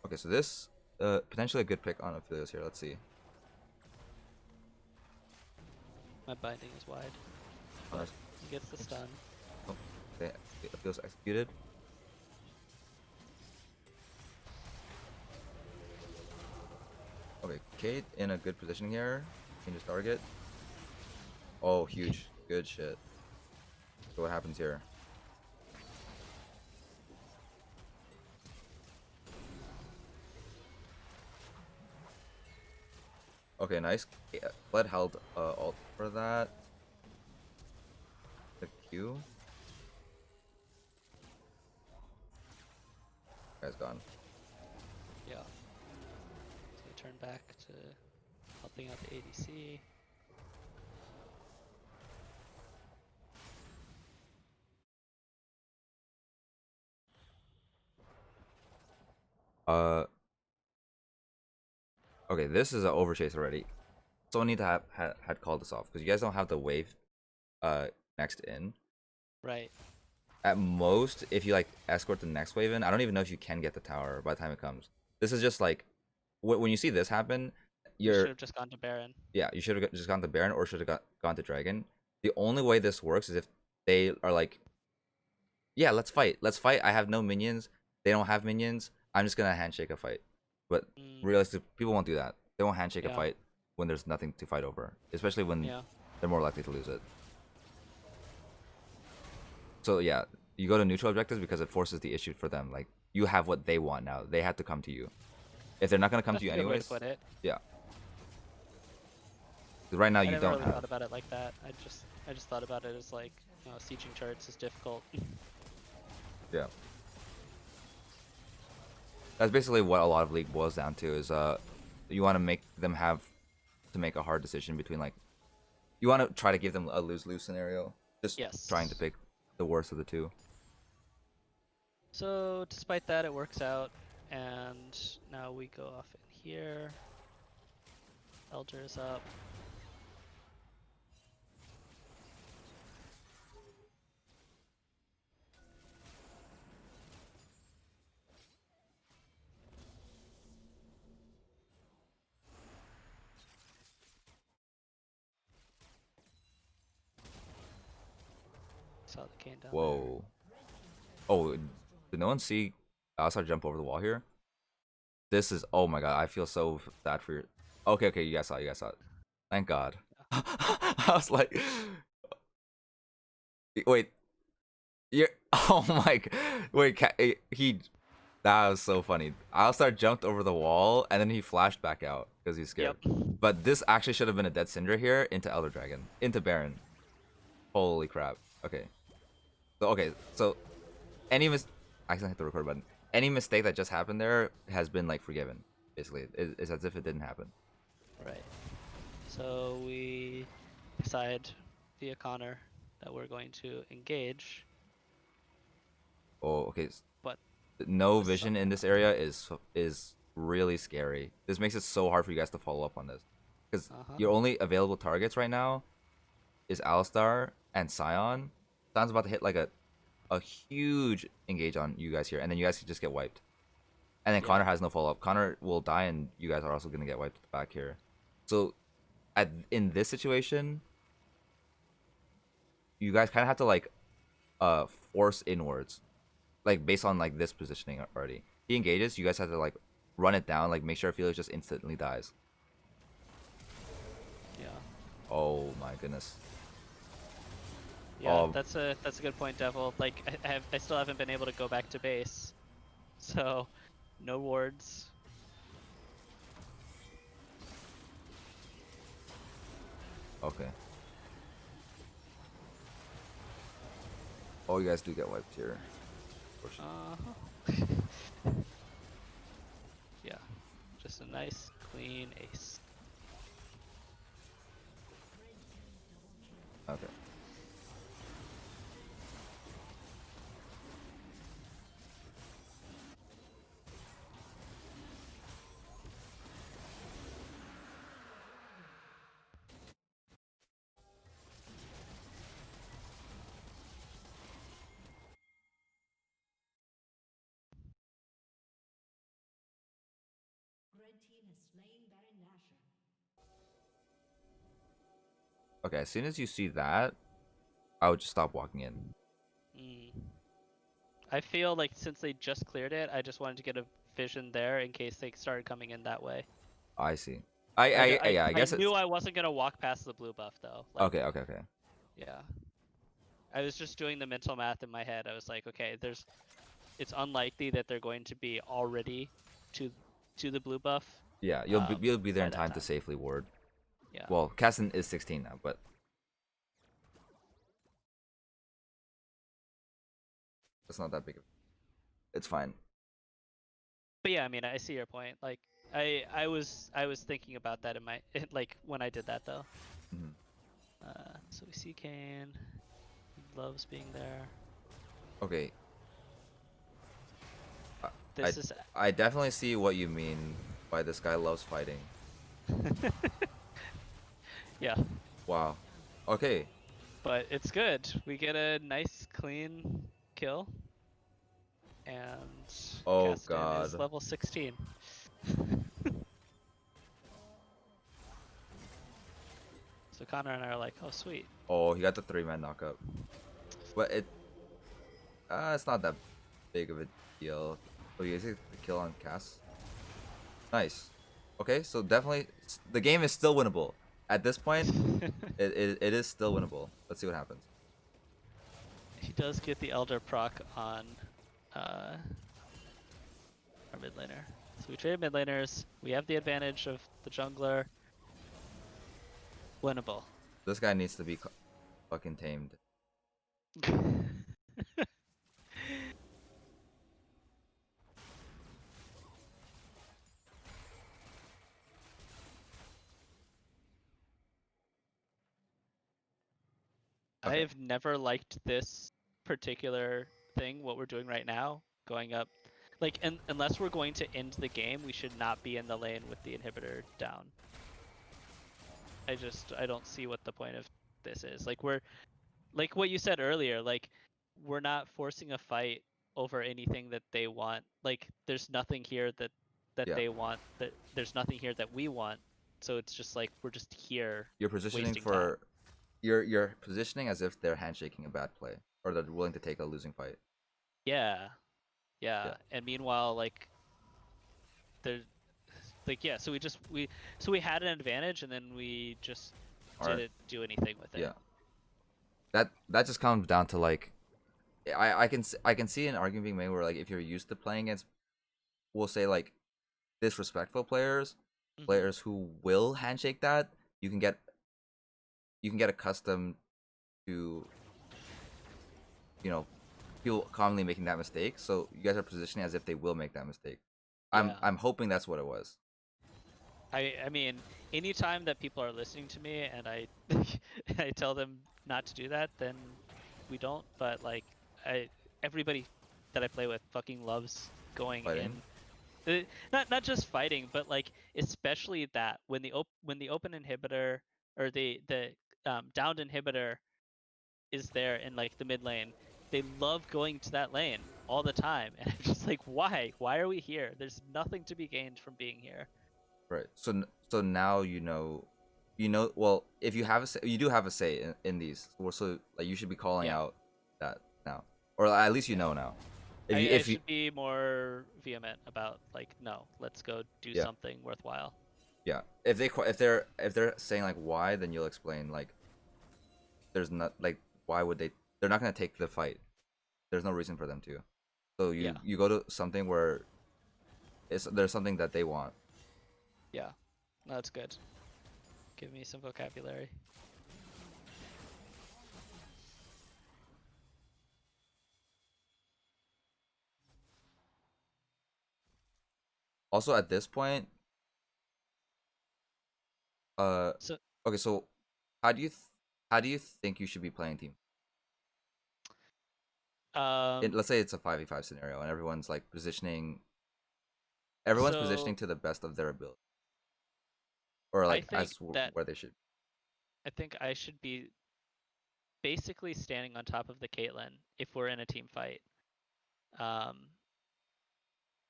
Speaker 1: Okay, so this potentially a good pick on Aphelios here. Let's see.
Speaker 2: My binding is wide,
Speaker 1: Oh,
Speaker 2: but
Speaker 1: nice.
Speaker 2: he gets the stun.
Speaker 1: Oh, okay, Aphelios executed. Okay, Kate in a good position here. Changes target. Oh, huge. Good shit. So what happens here? Okay, nice. Bled held ult for that. The Q. Guy's gone.
Speaker 2: Yeah. So we turn back to helping out the ADC.
Speaker 1: Uh. Okay, this is an overchase already. Someone need to have had called this off because you guys don't have the wave next in.
Speaker 2: Right.
Speaker 1: At most, if you like escort the next wave in, I don't even know if you can get the tower by the time it comes. This is just like when you see this happen,
Speaker 2: We should
Speaker 1: you're
Speaker 2: have just gone to Baron.
Speaker 1: yeah, you should have just gone to Baron or should have gone to Dragon. The only way this works is if they are like, yeah, let's fight. Let's fight. I have no minions. They don't have minions. I'm just gonna handshake a fight. But realistically, people won't do that. They won't handshake a
Speaker 2: Yeah.
Speaker 1: fight when there's nothing to fight over, especially when
Speaker 2: Yeah.
Speaker 1: they're more likely to lose it. So yeah, you go to neutral objectives because it forces the issue for them. Like you have what they want now. They have to come to you. If they're not gonna come
Speaker 2: That's
Speaker 1: to you
Speaker 2: a good way to
Speaker 1: anyways,
Speaker 2: put it.
Speaker 1: yeah. 'Cause right now
Speaker 2: I
Speaker 1: you
Speaker 2: never
Speaker 1: don't
Speaker 2: really
Speaker 1: have.
Speaker 2: thought about it like that. I just thought about it as like, sieging turrets is difficult.
Speaker 1: Yeah. That's basically what a lot of League boils down to is you want to make them have to make a hard decision between like you want to try to give them a lose-lose scenario. Just trying to
Speaker 2: Yes.
Speaker 1: pick the worst of the two.
Speaker 2: So despite that, it works out, and now we go off in here. Elder is up. Saw the cane down
Speaker 1: Whoa. Oh, did no one see Alistar jump over the wall here? This is oh my god, I feel so bad for your okay, you guys saw it, Thank God. I was like wait, you're oh my wait, he that was so funny. Alistar jumped over the wall and then he flashed back out because he's
Speaker 2: there.
Speaker 1: scared.
Speaker 2: Yep.
Speaker 1: But this actually should have been a dead Cinder here into Elder Dragon, into Baron. Holy crap. So any I accidentally hit the record button. Any mistake that just happened there has been like forgiven. Basically, it's as if it didn't happen.
Speaker 2: Right. So we decide via Connor that we're going to engage,
Speaker 1: Oh, okay.
Speaker 2: but
Speaker 1: No
Speaker 2: this is
Speaker 1: vision in this area is really scary. This makes it so hard for you guys to follow up on this because your only available targets right now is Alistar and Scion. Sion's about to hit like a huge engage on you guys here, and then you guys can just get wiped. And then
Speaker 2: Yeah.
Speaker 1: Connor has no follow up. Connor will die, and you guys are also gonna get wiped back here. So, in this situation, you guys kind of have to like, force inwards, like based on like this positioning already. He engages, you guys have to like run it down, like make sure Felix just instantly dies.
Speaker 2: Yeah.
Speaker 1: Oh my goodness.
Speaker 2: Yeah, that's a good point, Devil. Like I still haven't been able to go back to base, so no wards.
Speaker 1: Okay. Oh, you guys do get wiped here.
Speaker 2: Uh-huh. Yeah, just a nice, clean ace.
Speaker 1: Okay.
Speaker 3: Red team has slain Baron Nashor.
Speaker 1: Okay, as soon as you see that, I would just stop walking in.
Speaker 2: Mm. I feel like since they just cleared it, I just wanted to get a vision there in case they started coming in that way.
Speaker 1: I see. Yeah, I
Speaker 2: I
Speaker 1: guess it's
Speaker 2: knew I wasn't gonna walk past the blue buff though. Like,
Speaker 1: okay. Okay, okay.
Speaker 2: yeah. I was just doing the mental math in my head. I was like, okay, it's unlikely that they're going to be already to the blue buff
Speaker 1: Yeah, you'll be there
Speaker 2: by
Speaker 1: in
Speaker 2: that
Speaker 1: time to
Speaker 2: time.
Speaker 1: safely ward.
Speaker 2: Yeah.
Speaker 1: Well, Casson is 16 now, but it's not that big. It's fine.
Speaker 2: But yeah, I mean, I see your point. Like, I was thinking about that in my like when I did that though.
Speaker 1: Mhm.
Speaker 2: So we see Kane. He loves being there.
Speaker 1: Okay, I
Speaker 2: This is
Speaker 1: I definitely see what you mean by this guy loves fighting.
Speaker 2: yeah,
Speaker 1: Wow. Okay.
Speaker 2: but it's good. We get a nice clean kill, and
Speaker 1: Oh
Speaker 2: Castan is
Speaker 1: God.
Speaker 2: level 16. So Connor and I are like, oh sweet.
Speaker 1: Oh, he got the 3-man knockup. But it's not that big of a deal. Oh, you get the kill on Cass. Nice. Okay, so definitely the game is still winnable. At this point, it is still winnable. Let's see what happens.
Speaker 2: He does get the Elder proc on our mid laner. So we trade mid laners. We have the advantage of the jungler. Winnable.
Speaker 1: This guy needs to be fucking tamed.
Speaker 2: I
Speaker 1: Okay.
Speaker 2: have never liked this particular thing, what we're doing right now, going up. Like, unless we're going to end the game, we should not be in the lane with the inhibitor down. I don't see what the point of this is. Like, like what you said earlier, like, we're not forcing a fight over anything that they want. Like, there's nothing here that
Speaker 1: Yeah.
Speaker 2: they want, that there's nothing here that we want. So it's just like, we're just here
Speaker 1: You're positioning
Speaker 2: wasting time.
Speaker 1: for you're positioning as if they're handshaking a bad play or they're willing to take a losing fight.
Speaker 2: Yeah. Yeah.
Speaker 1: Yeah.
Speaker 2: And meanwhile, like, there like yeah, so we had an advantage and then we just
Speaker 1: All right.
Speaker 2: didn't do anything with it.
Speaker 1: Yeah. That just comes down to like I can see an argument being made where like if you're used to playing against we'll say like disrespectful players,
Speaker 2: Mm-hmm.
Speaker 1: players who will handshake that, you can get accustomed to people commonly making that mistake. So you guys are positioning as if they will make that mistake.
Speaker 2: Yeah.
Speaker 1: I'm hoping that's what it was.
Speaker 2: I mean, anytime that people are listening to me and I I tell them not to do that, then we don't. But like, I everybody that I play with fucking loves going
Speaker 1: Fighting.
Speaker 2: in. Not just fighting, but like especially that when the open inhibitor or the downed inhibitor is there in like the mid lane, they love going to that lane all the time, and I'm just like, why? Why are we here? There's nothing to be gained from being here.
Speaker 1: Right. So now well, if you have you do have a say in these. So like you should be calling
Speaker 2: Yeah,
Speaker 1: out that now. Or at least you
Speaker 2: yeah.
Speaker 1: know now.
Speaker 2: I
Speaker 1: If you
Speaker 2: should be more vehement about like, no, let's go do
Speaker 1: yeah.
Speaker 2: something worthwhile.
Speaker 1: Yeah. If they're saying like why, then you'll explain like there's not like why would they're not going to take the fight. There's no reason for them to. So
Speaker 2: Yeah,
Speaker 1: you go to something where there's something that they want.
Speaker 2: yeah. No, that's good. Give me some vocabulary.
Speaker 1: Also, at this point, uh,
Speaker 2: So
Speaker 1: okay, so how do you how do you think you should be playing team?
Speaker 2: um
Speaker 1: Let's say it's a 5v5 scenario and everyone's like positioning
Speaker 2: so
Speaker 1: to the best of their ability, or
Speaker 2: I
Speaker 1: like
Speaker 2: think that
Speaker 1: where they should.
Speaker 2: I think I should be basically standing on top of the Caitlyn if we're in a team fight. Um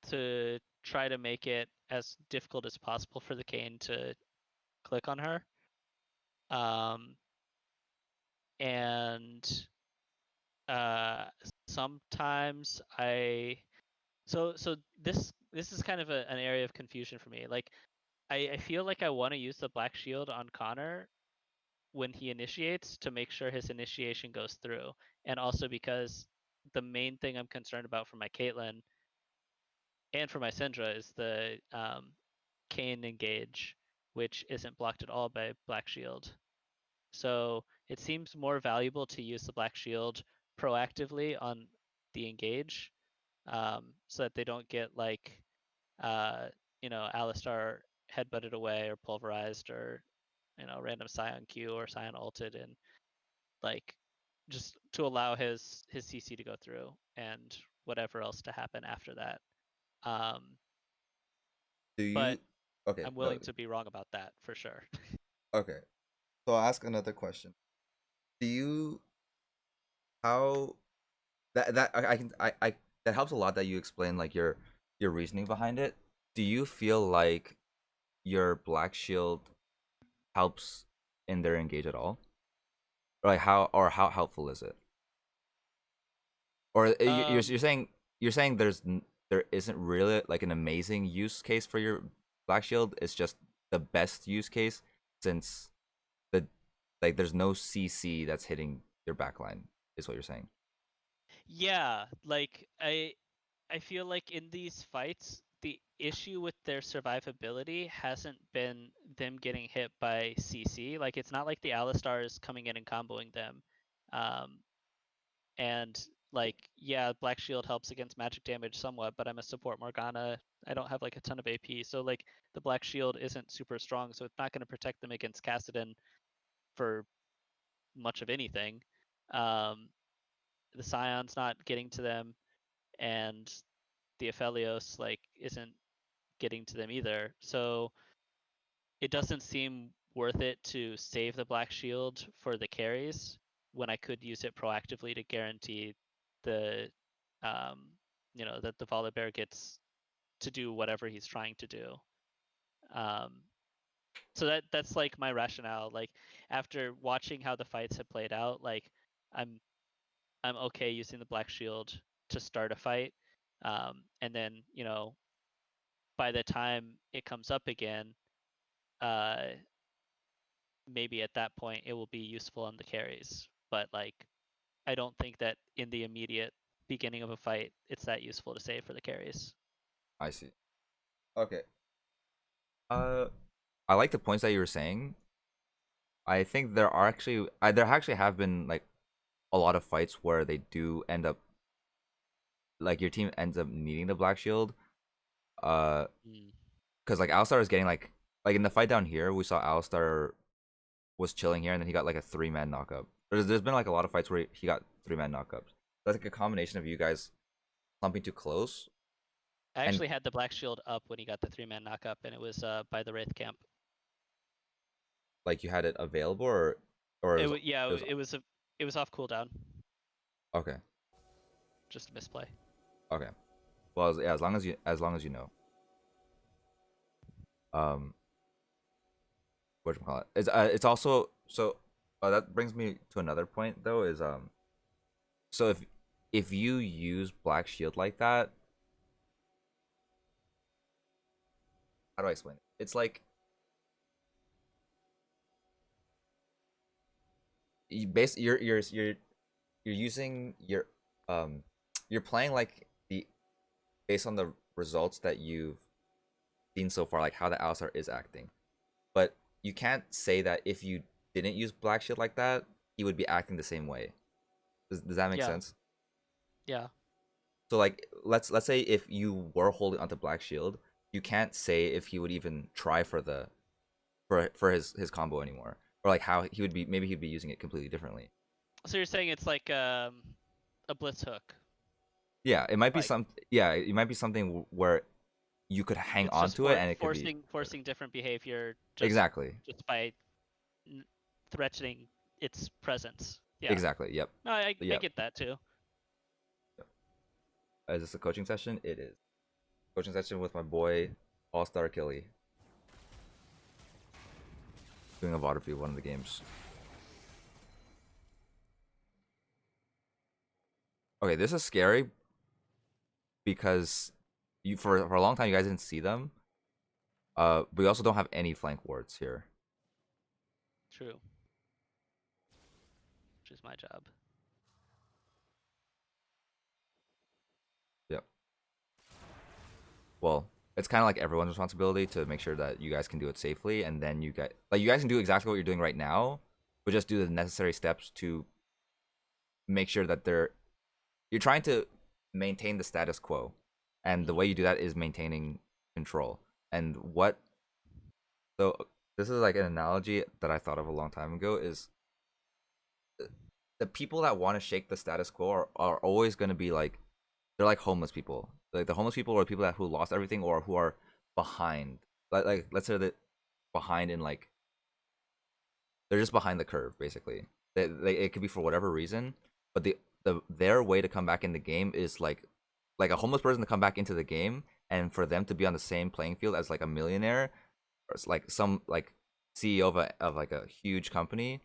Speaker 2: to try to make it as difficult as possible for the Kane to click on her. Um and uh sometimes this is kind of an area of confusion for me. Like I feel like I want to use the black shield on Connor when he initiates to make sure his initiation goes through, and also because the main thing I'm concerned about for my Caitlyn and for my Syndra is the Kane engage, which isn't blocked at all by Black Shield. So it seems more valuable to use the Black Shield proactively on the engage, so that they don't get like, uh, Alistar headbutted away or pulverized, or random Scion Q or Scion ulted, and like just to allow his CC to go through and whatever else to happen after that. Um,
Speaker 1: Do
Speaker 2: but
Speaker 1: you? Okay,
Speaker 2: I'm
Speaker 1: no.
Speaker 2: willing to be wrong about that for sure.
Speaker 1: Okay, so I'll ask another question. Do you how that I can I that helps a lot that you explain like your reasoning behind it. Do you feel like your black shield helps in their engage at all? Or like how helpful is it? Or
Speaker 2: um,
Speaker 1: you're saying there isn't really like an amazing use case for your black shield. It's just the best use case since the like there's no CC that's hitting your backline. Is what you're saying?
Speaker 2: yeah, like I feel like in these fights, the issue with their survivability hasn't been them getting hit by CC. Like it's not like the Alistar is coming in and comboing them. Um, and like yeah, Black Shield helps against magic damage somewhat, but I'm a support Morgana. I don't have like a ton of AP, so like the Black Shield isn't super strong, so it's not going to protect them against Kassadin for much of anything. Um, the Scion's not getting to them, and the Aphelios like isn't getting to them either. So it doesn't seem worth it to save the Black Shield for the carries when I could use it proactively to guarantee the um, that the Volibear gets to do whatever he's trying to do. Um, so that's like my rationale. Like after watching how the fights have played out, like I'm I'm okay using the Black Shield to start a fight, and then by the time it comes up again, uh, maybe at that point it will be useful on the carries. But like I don't think that in the immediate beginning of a fight it's that useful to save for the carries.
Speaker 1: I see. Okay. Uh, I like the points that you were saying. I think there actually have been like a lot of fights where they do end up like your team ends up needing the black shield. Uh,
Speaker 2: Mm.
Speaker 1: because like Alistar is getting like in the fight down here, we saw Alistar was chilling here and then he got like a 3-man knockup. There's been like a lot of fights where he got 3-man knockups. That's like a combination of you guys clumping too close
Speaker 2: I
Speaker 1: and
Speaker 2: actually had the Black Shield up when he got the 3-man knockup, and it was by the Wraith camp.
Speaker 1: like you had it available or
Speaker 2: Yeah,
Speaker 1: it was
Speaker 2: it was off cooldown,
Speaker 1: okay.
Speaker 2: just a misplay.
Speaker 1: Okay. Well, yeah, as long as you know. Um, what you call it? It's also so that brings me to another point though is so if you use black shield like that, how do I explain it? It's like you're using your um you're playing like the based on the results that you've seen so far, like how the Alistar is acting. But you can't say that if you didn't use black shield like that, he would be acting the same way. Does that make
Speaker 2: Yeah,
Speaker 1: sense?
Speaker 2: yeah.
Speaker 1: So like let's say if you were holding onto black shield, you can't say if he would even try for his combo anymore, or like how he would be. Maybe he'd be using it completely differently.
Speaker 2: So you're saying it's like a blitz hook.
Speaker 1: Yeah, it might be
Speaker 2: Like
Speaker 1: some. Yeah, it might be something where you could hang
Speaker 2: it's
Speaker 1: on
Speaker 2: just
Speaker 1: to it, and it could be
Speaker 2: forcing different behavior
Speaker 1: exactly,
Speaker 2: just by threatening its presence. Yeah.
Speaker 1: exactly. Yep,
Speaker 2: No, I
Speaker 1: yep.
Speaker 2: get that too.
Speaker 1: Is this a coaching session? It is. Coaching session with my boy, AllStarAkali. Doing a VOD review of one of the games. Okay, this is scary because for a long time you guys didn't see them. But we also don't have any flank wards here.
Speaker 2: True. Which is my job.
Speaker 1: Yep. Well, it's kind of like everyone's responsibility to make sure that you guys can do it safely, and then you guys can do exactly what you're doing right now, but just do the necessary steps to make sure that you're trying to maintain the status quo, and the way you do that is maintaining control. And what so this is like an analogy that I thought of a long time ago is the people that want to shake the status quo are always going to be like they're like homeless people. Like the homeless people are people who lost everything or who are behind. Like let's say that behind in like they're just behind the curve basically. It could be for whatever reason, but their way to come back in the game is like a homeless person to come back into the game and for them to be on the same playing field as like a millionaire or like some like CEO of like a huge company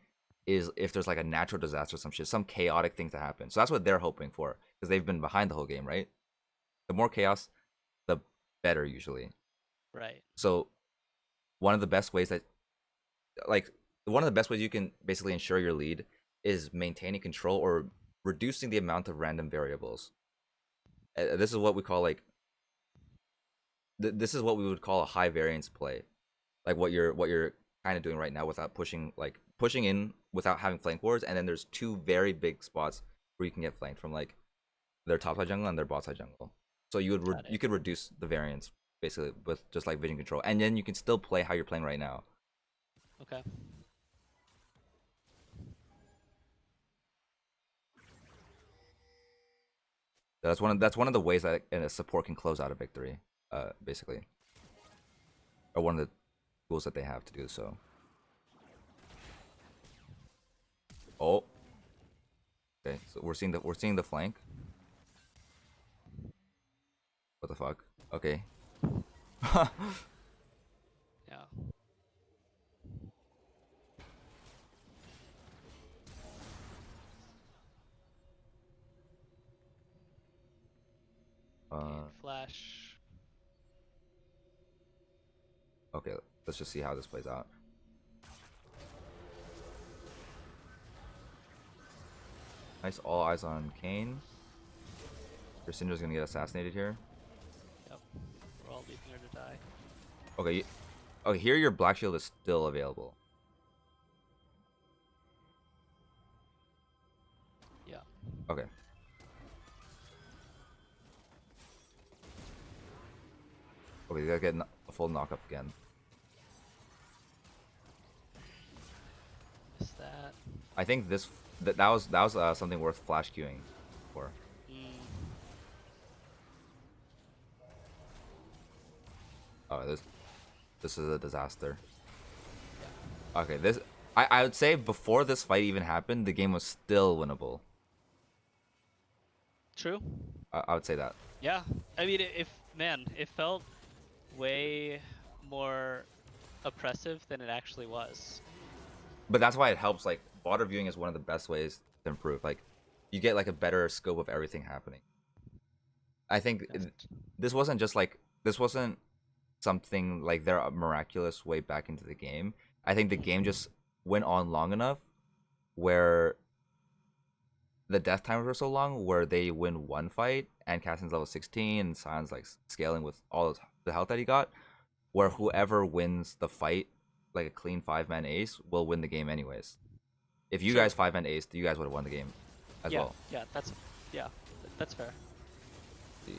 Speaker 1: is if there's like a natural disaster or some shit, some chaotic thing to happen. So that's what they're hoping for because they've been behind the whole game, right? The more chaos, the better usually.
Speaker 2: Right.
Speaker 1: So one of the best ways that like one of the best ways you can basically ensure your lead is maintaining control or reducing the amount of random variables. This is what we call like this is what we would call a high variance play, like what you're kind of doing right now without pushing in without having flank wars, and then there's two very big spots where you can get flanked from like their top side jungle and their bot side jungle. So you could reduce the variance basically with just like vision control, and then you can still play how you're playing right now.
Speaker 2: Okay.
Speaker 1: That's one of the ways that a support can close out a victory, basically, or one of the tools that they have to do so. Oh, okay. So we're seeing the flank. What the fuck? Okay.
Speaker 2: Yeah. Gain flash.
Speaker 1: Okay. Let's just see how this plays out. Nice. All eyes on Kane. Your Syndra's gonna get assassinated here.
Speaker 2: Yep. We're all leaving her to die.
Speaker 1: Okay. Okay. Here, your Black Shield is still available.
Speaker 2: Yeah.
Speaker 1: Okay. Okay. You gotta get a full knock up again.
Speaker 2: Missed that.
Speaker 1: I think that was something worth flash queuing for.
Speaker 2: Mm.
Speaker 1: Oh, this is a disaster. Okay, I would say before this fight even happened, the game was still winnable.
Speaker 2: True.
Speaker 1: I would say that.
Speaker 2: Yeah. I mean, it felt way more oppressive than it actually was.
Speaker 1: But that's why it helps. Like water viewing is one of the best ways to improve. Like you get like a better scope of everything happening. I think this wasn't something like their miraculous way back into the game. I think the game just went on long enough where the death timers were so long where they win one fight and Cassin's level 16 and Sion's like scaling with all the health that he got, where whoever wins the fight like a clean 5-man ace will win the game anyways. If you
Speaker 2: Sure.
Speaker 1: guys 5-man ace, you guys would have won the game as well.
Speaker 2: Yeah, that's fair.
Speaker 1: See.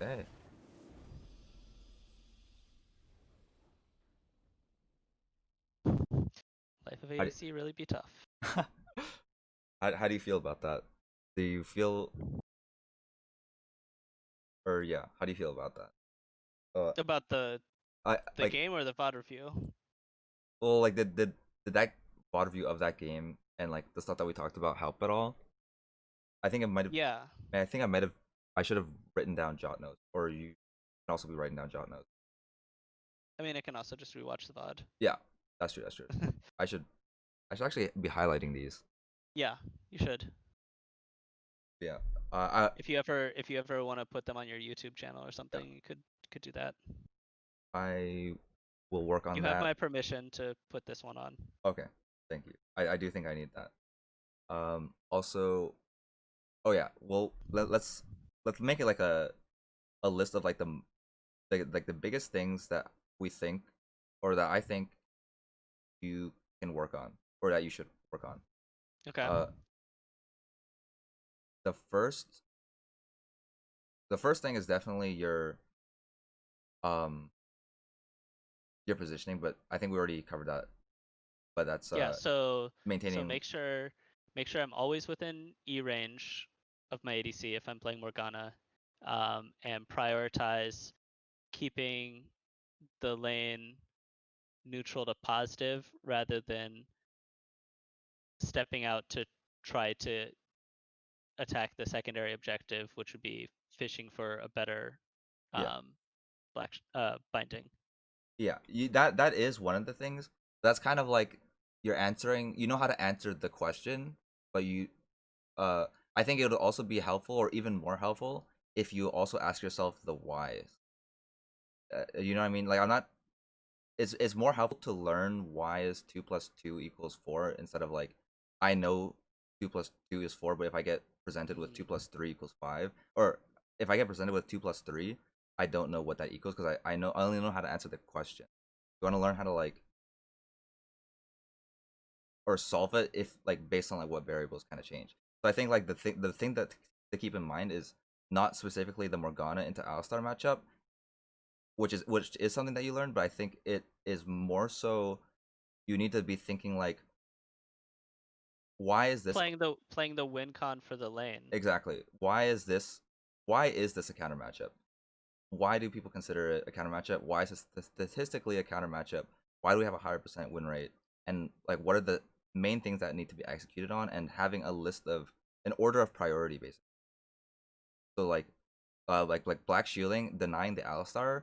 Speaker 1: Okay.
Speaker 2: Life of
Speaker 1: How do,
Speaker 2: ADC really be tough.
Speaker 1: how do you feel about that? Do you feel, or yeah, how do you feel about that?
Speaker 2: About
Speaker 1: I
Speaker 2: the
Speaker 1: like,
Speaker 2: game or the VOD review?
Speaker 1: well, like, did that VOD review of that game and like the stuff that we talked about help at all? I think it might have.
Speaker 2: Yeah.
Speaker 1: I think I might have. I should have written down jot notes, or you can also be writing down jot notes.
Speaker 2: I mean, I can also just rewatch the VOD.
Speaker 1: Yeah, that's true. That's true. I should. I should actually be highlighting these.
Speaker 2: Yeah, you should.
Speaker 1: Yeah.
Speaker 2: If you ever want to put them on your YouTube channel or
Speaker 1: Yeah.
Speaker 2: something, you could do that.
Speaker 1: I will work on
Speaker 2: You have
Speaker 1: that.
Speaker 2: my permission to put this one on.
Speaker 1: Okay. Thank you. I do think I need that. Also, oh yeah. Well, let's make it like a list of like the biggest things that we think, or that I think you can work on, or that you should work on.
Speaker 2: Okay.
Speaker 1: Uh, the first the first thing is definitely um your positioning, but I think we already covered that. But that's
Speaker 2: Yeah, so
Speaker 1: maintaining.
Speaker 2: make sure I'm always within E range of my ADC if I'm playing Morgana, and prioritize keeping the lane neutral to positive rather than stepping out to try to attack the secondary objective, which would be fishing for a better
Speaker 1: Yeah,
Speaker 2: um, binding.
Speaker 1: yeah. That is one of the things. That's kind of like you're answering. You know how to answer the question, but you uh I think it would also be helpful, or even more helpful, if you also ask yourself the whys. You know what I mean? Like, I'm not. It's more helpful to learn why is 2 plus 2 equals 4, instead of like, I know 2 plus 2 is 4, but if I get presented with two
Speaker 2: Mm-hmm.
Speaker 1: plus three equals 5, or if I get presented with 2 plus 3, I don't know what that equals, because I only know how to answer the question. You want to learn how to like, or solve it, if like based on like what variables kind of change. So I think like the thing that to keep in mind is not specifically the Morgana into Alistar matchup, which is something that you learn, but I think it is more so you need to be thinking like, why is this
Speaker 2: Playing the win con for the lane.
Speaker 1: exactly? Why is this a counter matchup? Why do people consider it a counter matchup? Why is this statistically a counter matchup? Why do we have a higher percent win rate? And like, what are the main things that need to be executed on? And having a list of an order of priority, basically. So like black shielding, denying the Alistar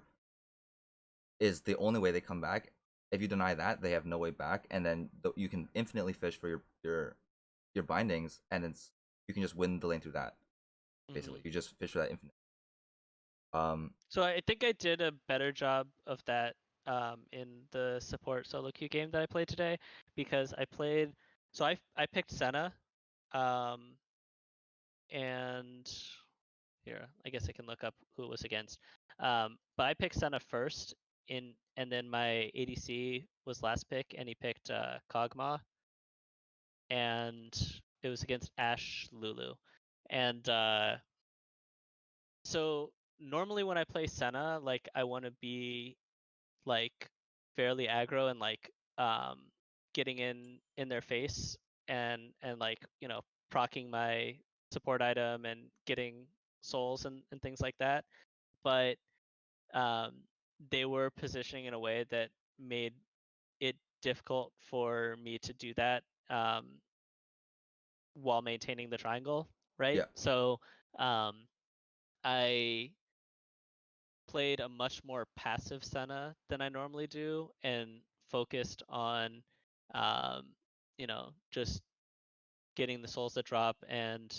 Speaker 1: is the only way they come back. If you deny that, they have no way back, and then you can infinitely fish for your bindings, and you can just win the lane through that. Basically,
Speaker 2: Mm-hmm.
Speaker 1: you just fish for that infinite. Um,
Speaker 2: So I think I did a better job of that in the support solo queue game that I played today, because I played. So I picked Senna, um, and here I guess I can look up who it was against. But I picked Senna first and then my ADC was last pick, and he picked Kog'Maw, and it was against Ash Lulu, and so normally when I play Senna, like I want to be like fairly aggro and like getting in their face and like procking my support item and getting souls and things like that. But um, they were positioning in a way that made it difficult for me to do that while maintaining the triangle, right?
Speaker 1: yeah,
Speaker 2: So um, I played a much more passive Senna than I normally do, and focused on, just getting the souls that drop, and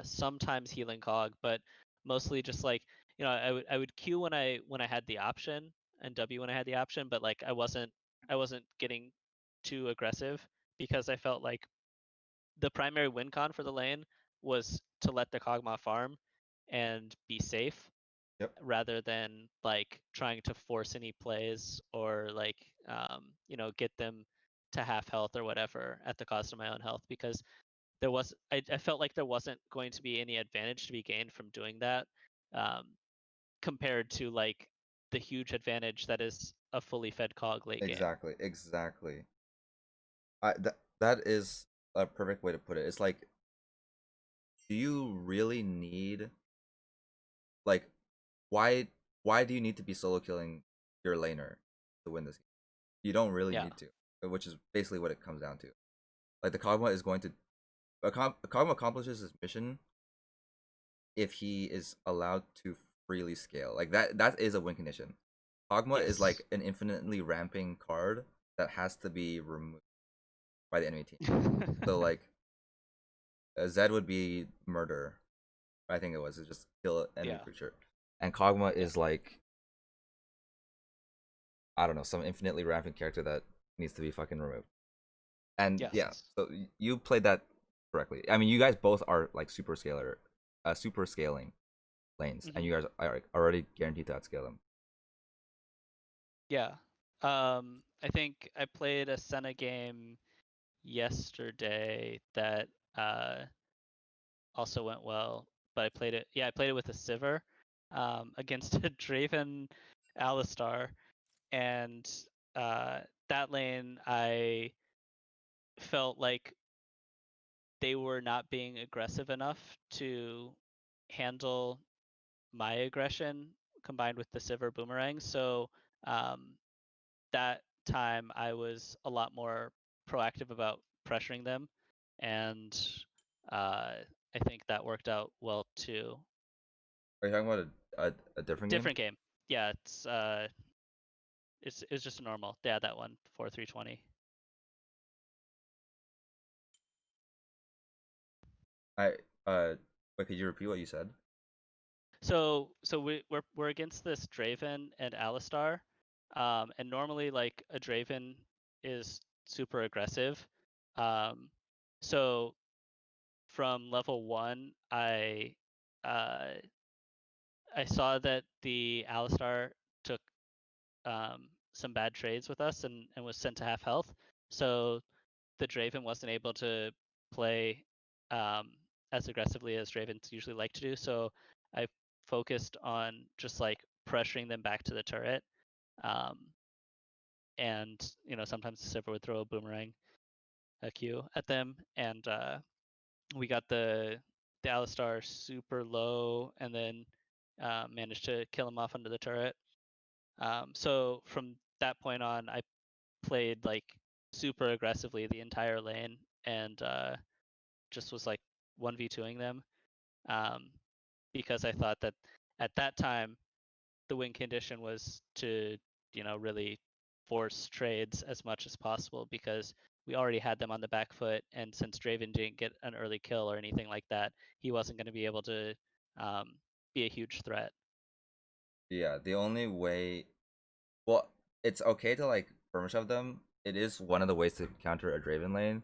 Speaker 2: sometimes healing Cog, but mostly just like, I would Q when I had the option, and W when I had the option, but like I wasn't getting too aggressive, because I felt like the primary win con for the lane was to let the Kog'Maw farm and be safe,
Speaker 1: yep,
Speaker 2: rather than like trying to force any plays or like get them to half health or whatever at the cost of my own health, because I felt like there wasn't going to be any advantage to be gained from doing that, um, compared to like the huge advantage that is a fully fed cog late game.
Speaker 1: Exactly, exactly. That is a perfect way to put it. It's like, do you really need, like, why why do you need to be solo killing your laner to win this game? You don't really
Speaker 2: Yeah.
Speaker 1: need to, which is basically what it comes down to. Like the Kog'Maw is going to Kog'Maw accomplishes his mission if he is allowed to freely scale. Like that is a win condition. Kog'Maw is
Speaker 2: Yes.
Speaker 1: like an infinitely ramping card that has to be removed by the enemy team. So like Zed would be murder. I think it was. It's just kill enemy
Speaker 2: Yeah.
Speaker 1: creature. And Kog'Maw
Speaker 2: Yeah.
Speaker 1: is like, I don't know, some infinitely ramping character that needs to be fucking removed. And yeah,
Speaker 2: Yes.
Speaker 1: so you played that correctly. I mean, you guys both are like super scaling lanes, and
Speaker 2: Hmm.
Speaker 1: you guys are already guaranteed to outscale them.
Speaker 2: Yeah. I think I played a Senna game yesterday that also went well, but I played it. Yeah, I played it with a Sivir against a Draven Alistar, and uh, that lane I felt like they were not being aggressive enough to handle my aggression combined with the Sivir boomerang. So um, that time I was a lot more proactive about pressuring them, and I think that worked out well too.
Speaker 1: Are you talking about a different game?
Speaker 2: Different game. Yeah, it's just a normal. Yeah, that one 4-3-20.
Speaker 1: I wait, could you repeat what you said?
Speaker 2: So we're against this Draven and Alistar, and normally like a Draven is super aggressive. Um, so from level 1, uh, I saw that the Alistar took some bad trades with us and was sent to half health. So the Draven wasn't able to play um, as aggressively as Dravens usually like to do. So I focused on just like pressuring them back to the turret. Um, and sometimes the Sivir would throw a boomerang, a Q at them, and we got the Alistar super low, and then managed to kill him off under the turret. So from that point on, I played like super aggressively the entire lane, and just was like 1v2ing them, um, because I thought that at that time the win condition was to really force trades as much as possible because we already had them on the back foot, and since Draven didn't get an early kill or anything like that, he wasn't going to be able to um, be a huge threat.
Speaker 1: Yeah, the only way, well, it's okay to like perma shove them. It is one of the ways to counter a Draven lane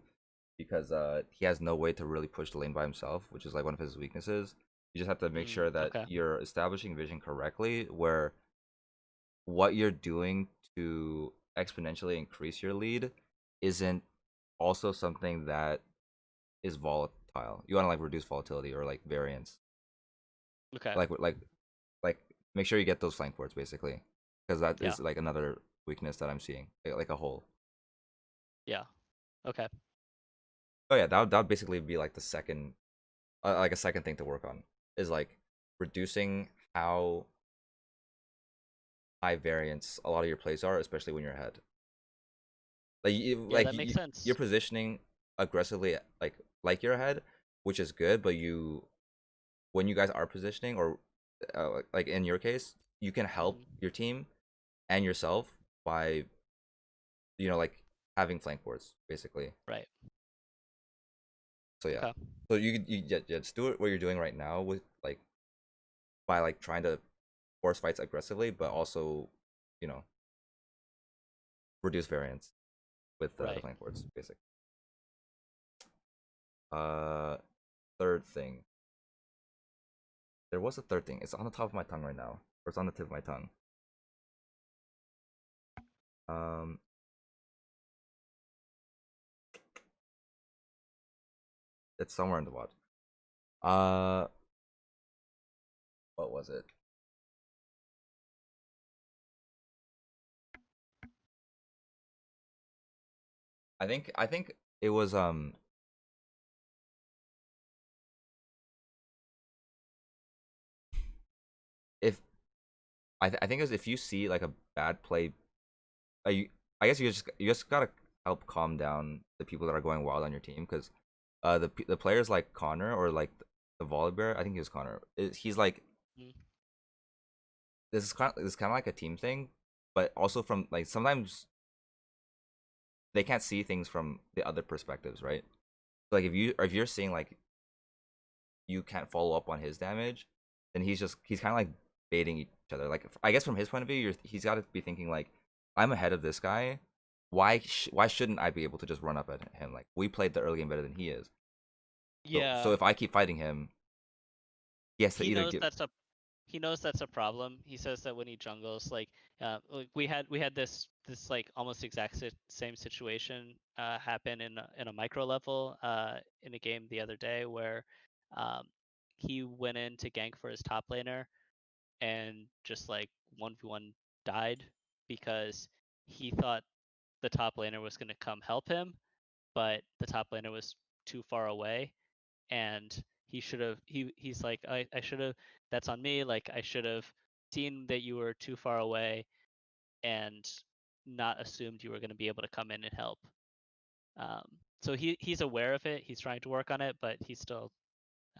Speaker 1: because he has no way to really push the lane by himself, which is like one of his weaknesses. You just have to make sure that
Speaker 2: Okay.
Speaker 1: you're establishing vision correctly, where what you're doing to exponentially increase your lead isn't also something that is volatile. You want to like reduce volatility or like variance.
Speaker 2: Okay.
Speaker 1: Like make sure you get those flank wards basically, because that
Speaker 2: Yeah.
Speaker 1: is like another weakness that I'm seeing, like a whole.
Speaker 2: Yeah. Okay.
Speaker 1: Oh yeah, that would basically be like the second, like a second thing to work on is like reducing how high variance a lot of your plays are, especially when you're ahead.
Speaker 2: Yeah, that makes
Speaker 1: You're
Speaker 2: sense.
Speaker 1: positioning aggressively, like you're ahead, which is good. But you, when you guys are positioning, or like in your case, you can help
Speaker 2: Hmm.
Speaker 1: your team and yourself by like having flank wards basically.
Speaker 2: Right.
Speaker 1: So yeah,
Speaker 2: Okay.
Speaker 1: so yeah, just do it what you're doing right now with like by like trying to force fights aggressively, but also you know reduce variance with the
Speaker 2: Right.
Speaker 1: flank wards basically. Uh, third thing. There was a third thing. It's on the top of my tongue right now, or it's on the tip of my tongue. Um, it's somewhere in the watch. Uh, what was it? I think it was if I think it was if you see like a bad play, you, I guess you just gotta help calm down the people that are going wild on your team because the players like Connor or like the volibear, I think he was Connor. He's like
Speaker 2: Mm.
Speaker 1: this is kind of like a team thing, but also from like sometimes they can't see things from the other perspectives, right? So, like if you're seeing like you can't follow up on his damage, then he's kind of like baiting each other. Like I guess from his point of view, he's got to be thinking like I'm ahead of this guy. Why shouldn't I be able to just run up at him? Like we played the early game better than he is. So
Speaker 2: Yeah,
Speaker 1: if I keep fighting him, he has to
Speaker 2: he
Speaker 1: either
Speaker 2: knows
Speaker 1: give.
Speaker 2: that's a problem. He says that when he jungles, like we had this like almost same situation happen in a micro level in a game the other day where um, he went in to gank for his top laner and just like 1v1 died because he thought the top laner was going to come help him, but the top laner was too far away and he's like I should have, that's on me, like I should have seen that you were too far away and not assumed you were going to be able to come in and help. um, so he's aware of it, he's trying to work on it, but he still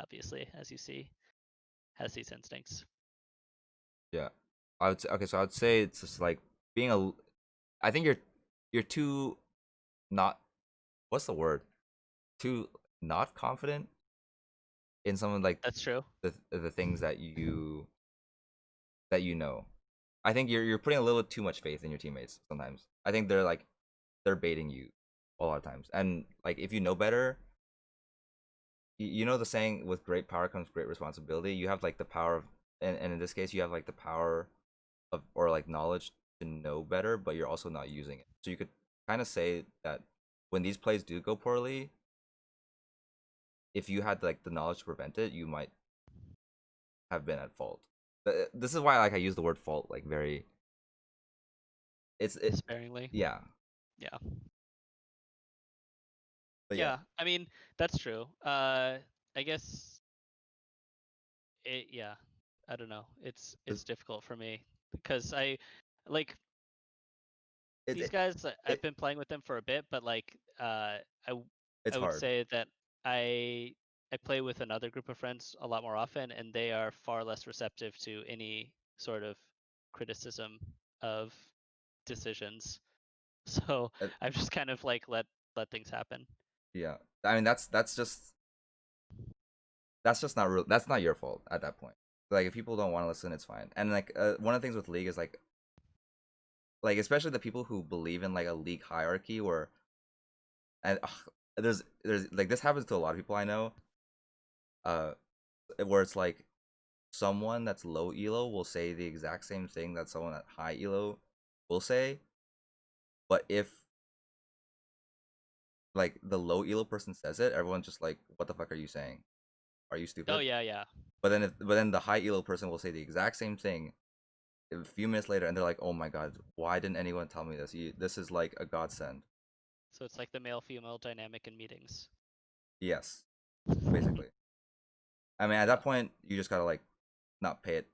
Speaker 2: obviously, as you see, has these instincts.
Speaker 1: Yeah, I would say, okay. So I would say it's just like being a. I think you're too not. What's the word? Too not confident in some of like
Speaker 2: That's true.
Speaker 1: the things that you know. I think you're putting a little too much faith in your teammates sometimes. I think they're baiting you a lot of times. And like if you know better, you know the saying with great power comes great responsibility. You have like the power of and in this case you have like the power of or like knowledge to know better, but you're also not using it. So you could kind of say that when these plays do go poorly, if you had like the knowledge to prevent it, you might have been at fault. This is why like I use the word fault like very it's it
Speaker 2: Sparingly.
Speaker 1: yeah.
Speaker 2: Yeah.
Speaker 1: But yeah.
Speaker 2: Yeah, I mean, that's true. I guess yeah, I don't know. It's difficult for me because I like
Speaker 1: It,
Speaker 2: these
Speaker 1: it,
Speaker 2: guys. I've
Speaker 1: it
Speaker 2: been playing with them for a bit, but like
Speaker 1: it's
Speaker 2: I would
Speaker 1: hard.
Speaker 2: say that I play with another group of friends a lot more often, and they are far less receptive to any sort of criticism of decisions. So
Speaker 1: Uh,
Speaker 2: I've just kind of like let things happen.
Speaker 1: yeah. I mean that's just not real. That's not your fault at that point. Like if people don't want to listen, it's fine. And like one of the things with league is like especially the people who believe in like a league hierarchy where and there's like this happens to a lot of people I know uh where it's like someone that's low elo will say the exact same thing that someone at high elo will say, but if like the low elo person says it, everyone's just like, "What the fuck are you saying? Are you
Speaker 2: Oh
Speaker 1: stupid?"
Speaker 2: yeah, yeah.
Speaker 1: But then the high elo person will say the exact same thing a few minutes later, and they're like, "Oh my god, why didn't anyone tell me this? This is like a godsend."
Speaker 2: So it's like the male female dynamic in meetings.
Speaker 1: Yes, basically. I mean, at
Speaker 2: Yeah.
Speaker 1: that point, you just gotta like not pay it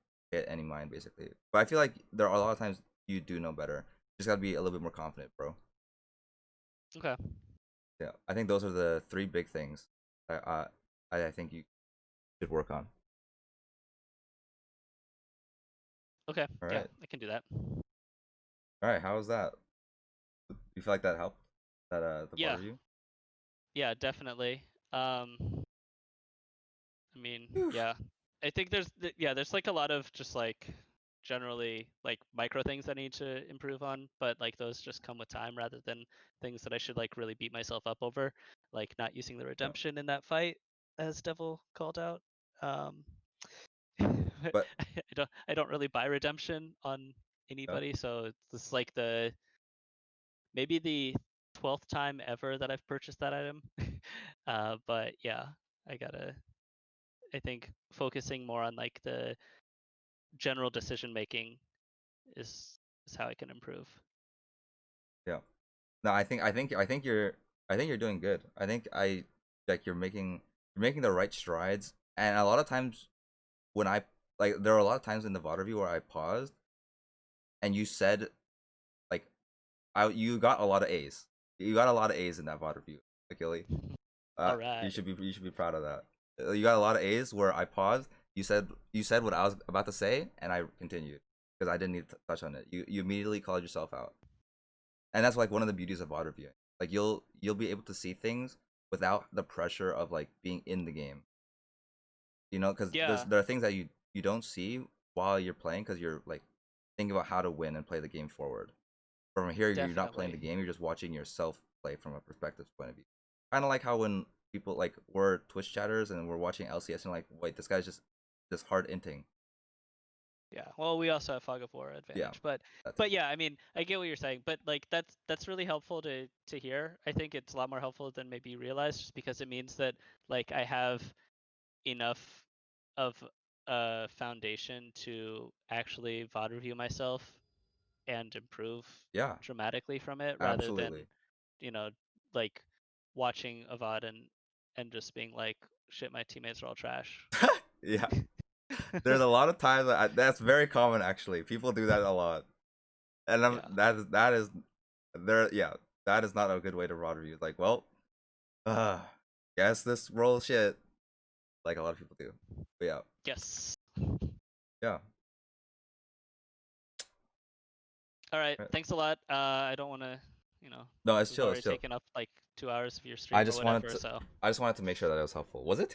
Speaker 1: any mind, basically. But I feel like there are a lot of times you do know better. You just gotta be a little bit more confident, bro.
Speaker 2: Okay.
Speaker 1: Yeah, I think those are the three big things I think you should work on.
Speaker 2: Okay.
Speaker 1: All
Speaker 2: Yeah,
Speaker 1: right,
Speaker 2: I can do that.
Speaker 1: all right. How was that? You feel like that helped? That
Speaker 2: Yeah.
Speaker 1: bothered you?
Speaker 2: Yeah, definitely. I mean,
Speaker 1: Phew.
Speaker 2: yeah. I think there's like a lot of just like generally like micro things I need to improve on, but like those just come with time rather than things that I should like really beat myself up over, like not using the
Speaker 1: Yeah,
Speaker 2: redemption in that fight as Devil called out. Um
Speaker 1: but
Speaker 2: I don't really buy redemption on
Speaker 1: yeah,
Speaker 2: anybody, so it's like maybe the 12th time ever that I've purchased that item. But yeah, I gotta. I think focusing more on like the general decision making is is how I can improve.
Speaker 1: yeah. No, I think you're doing good. I think I like you're making the right strides. And a lot of times when I like there are a lot of times in the VOD review where I paused and you said like you got a lot of A's. You got a lot of A's in that VOD review, Akili.
Speaker 2: All right.
Speaker 1: You should be proud of that. You got a lot of A's where I paused. You said what I was about to say, and I continued because I didn't need to touch on it. You immediately called yourself out, and that's like one of the beauties of VOD reviewing. Like you'll be able to see things without the pressure of like being in the game. You know, because
Speaker 2: Yeah,
Speaker 1: there are things that you don't see while you're playing because you're like thinking about how to win and play the game forward. From here, you're not playing the
Speaker 2: definitely.
Speaker 1: game; you're just watching yourself play from a perspective point of view. Kind of like how when people like we're Twitch chatters and we're watching LCS and like, wait, this guy's just hard inting.
Speaker 2: Yeah. Well, we also have fog of war
Speaker 1: Yeah,
Speaker 2: advantage,
Speaker 1: that's
Speaker 2: but yeah, I mean, I get what you're saying, but like that's really helpful to hear. I think it's a lot more helpful than maybe you realize, just because it means that like I have enough of a foundation to actually VOD review myself and improve
Speaker 1: yeah,
Speaker 2: dramatically from it, rather than
Speaker 1: absolutely.
Speaker 2: you know like watching a VOD and just being like, shit, my teammates are all trash.
Speaker 1: Yeah, there's a lot of times that's very common actually. People do that a lot, and
Speaker 2: Yeah.
Speaker 1: that is there. Yeah, that is not a good way to rod review. It's like, well, uh, guess this roll shit, like a lot of people do. But yeah,
Speaker 2: Yes.
Speaker 1: yeah.
Speaker 2: All right.
Speaker 1: Right.
Speaker 2: Thanks a lot. I don't want to, you know,
Speaker 1: No, it's
Speaker 2: we've
Speaker 1: chill. It's
Speaker 2: already
Speaker 1: chill.
Speaker 2: taken up like 2 hours of your
Speaker 1: I
Speaker 2: stream or
Speaker 1: just wanted
Speaker 2: whatever.
Speaker 1: to
Speaker 2: So
Speaker 1: I just wanted to make sure that it was helpful. Was it too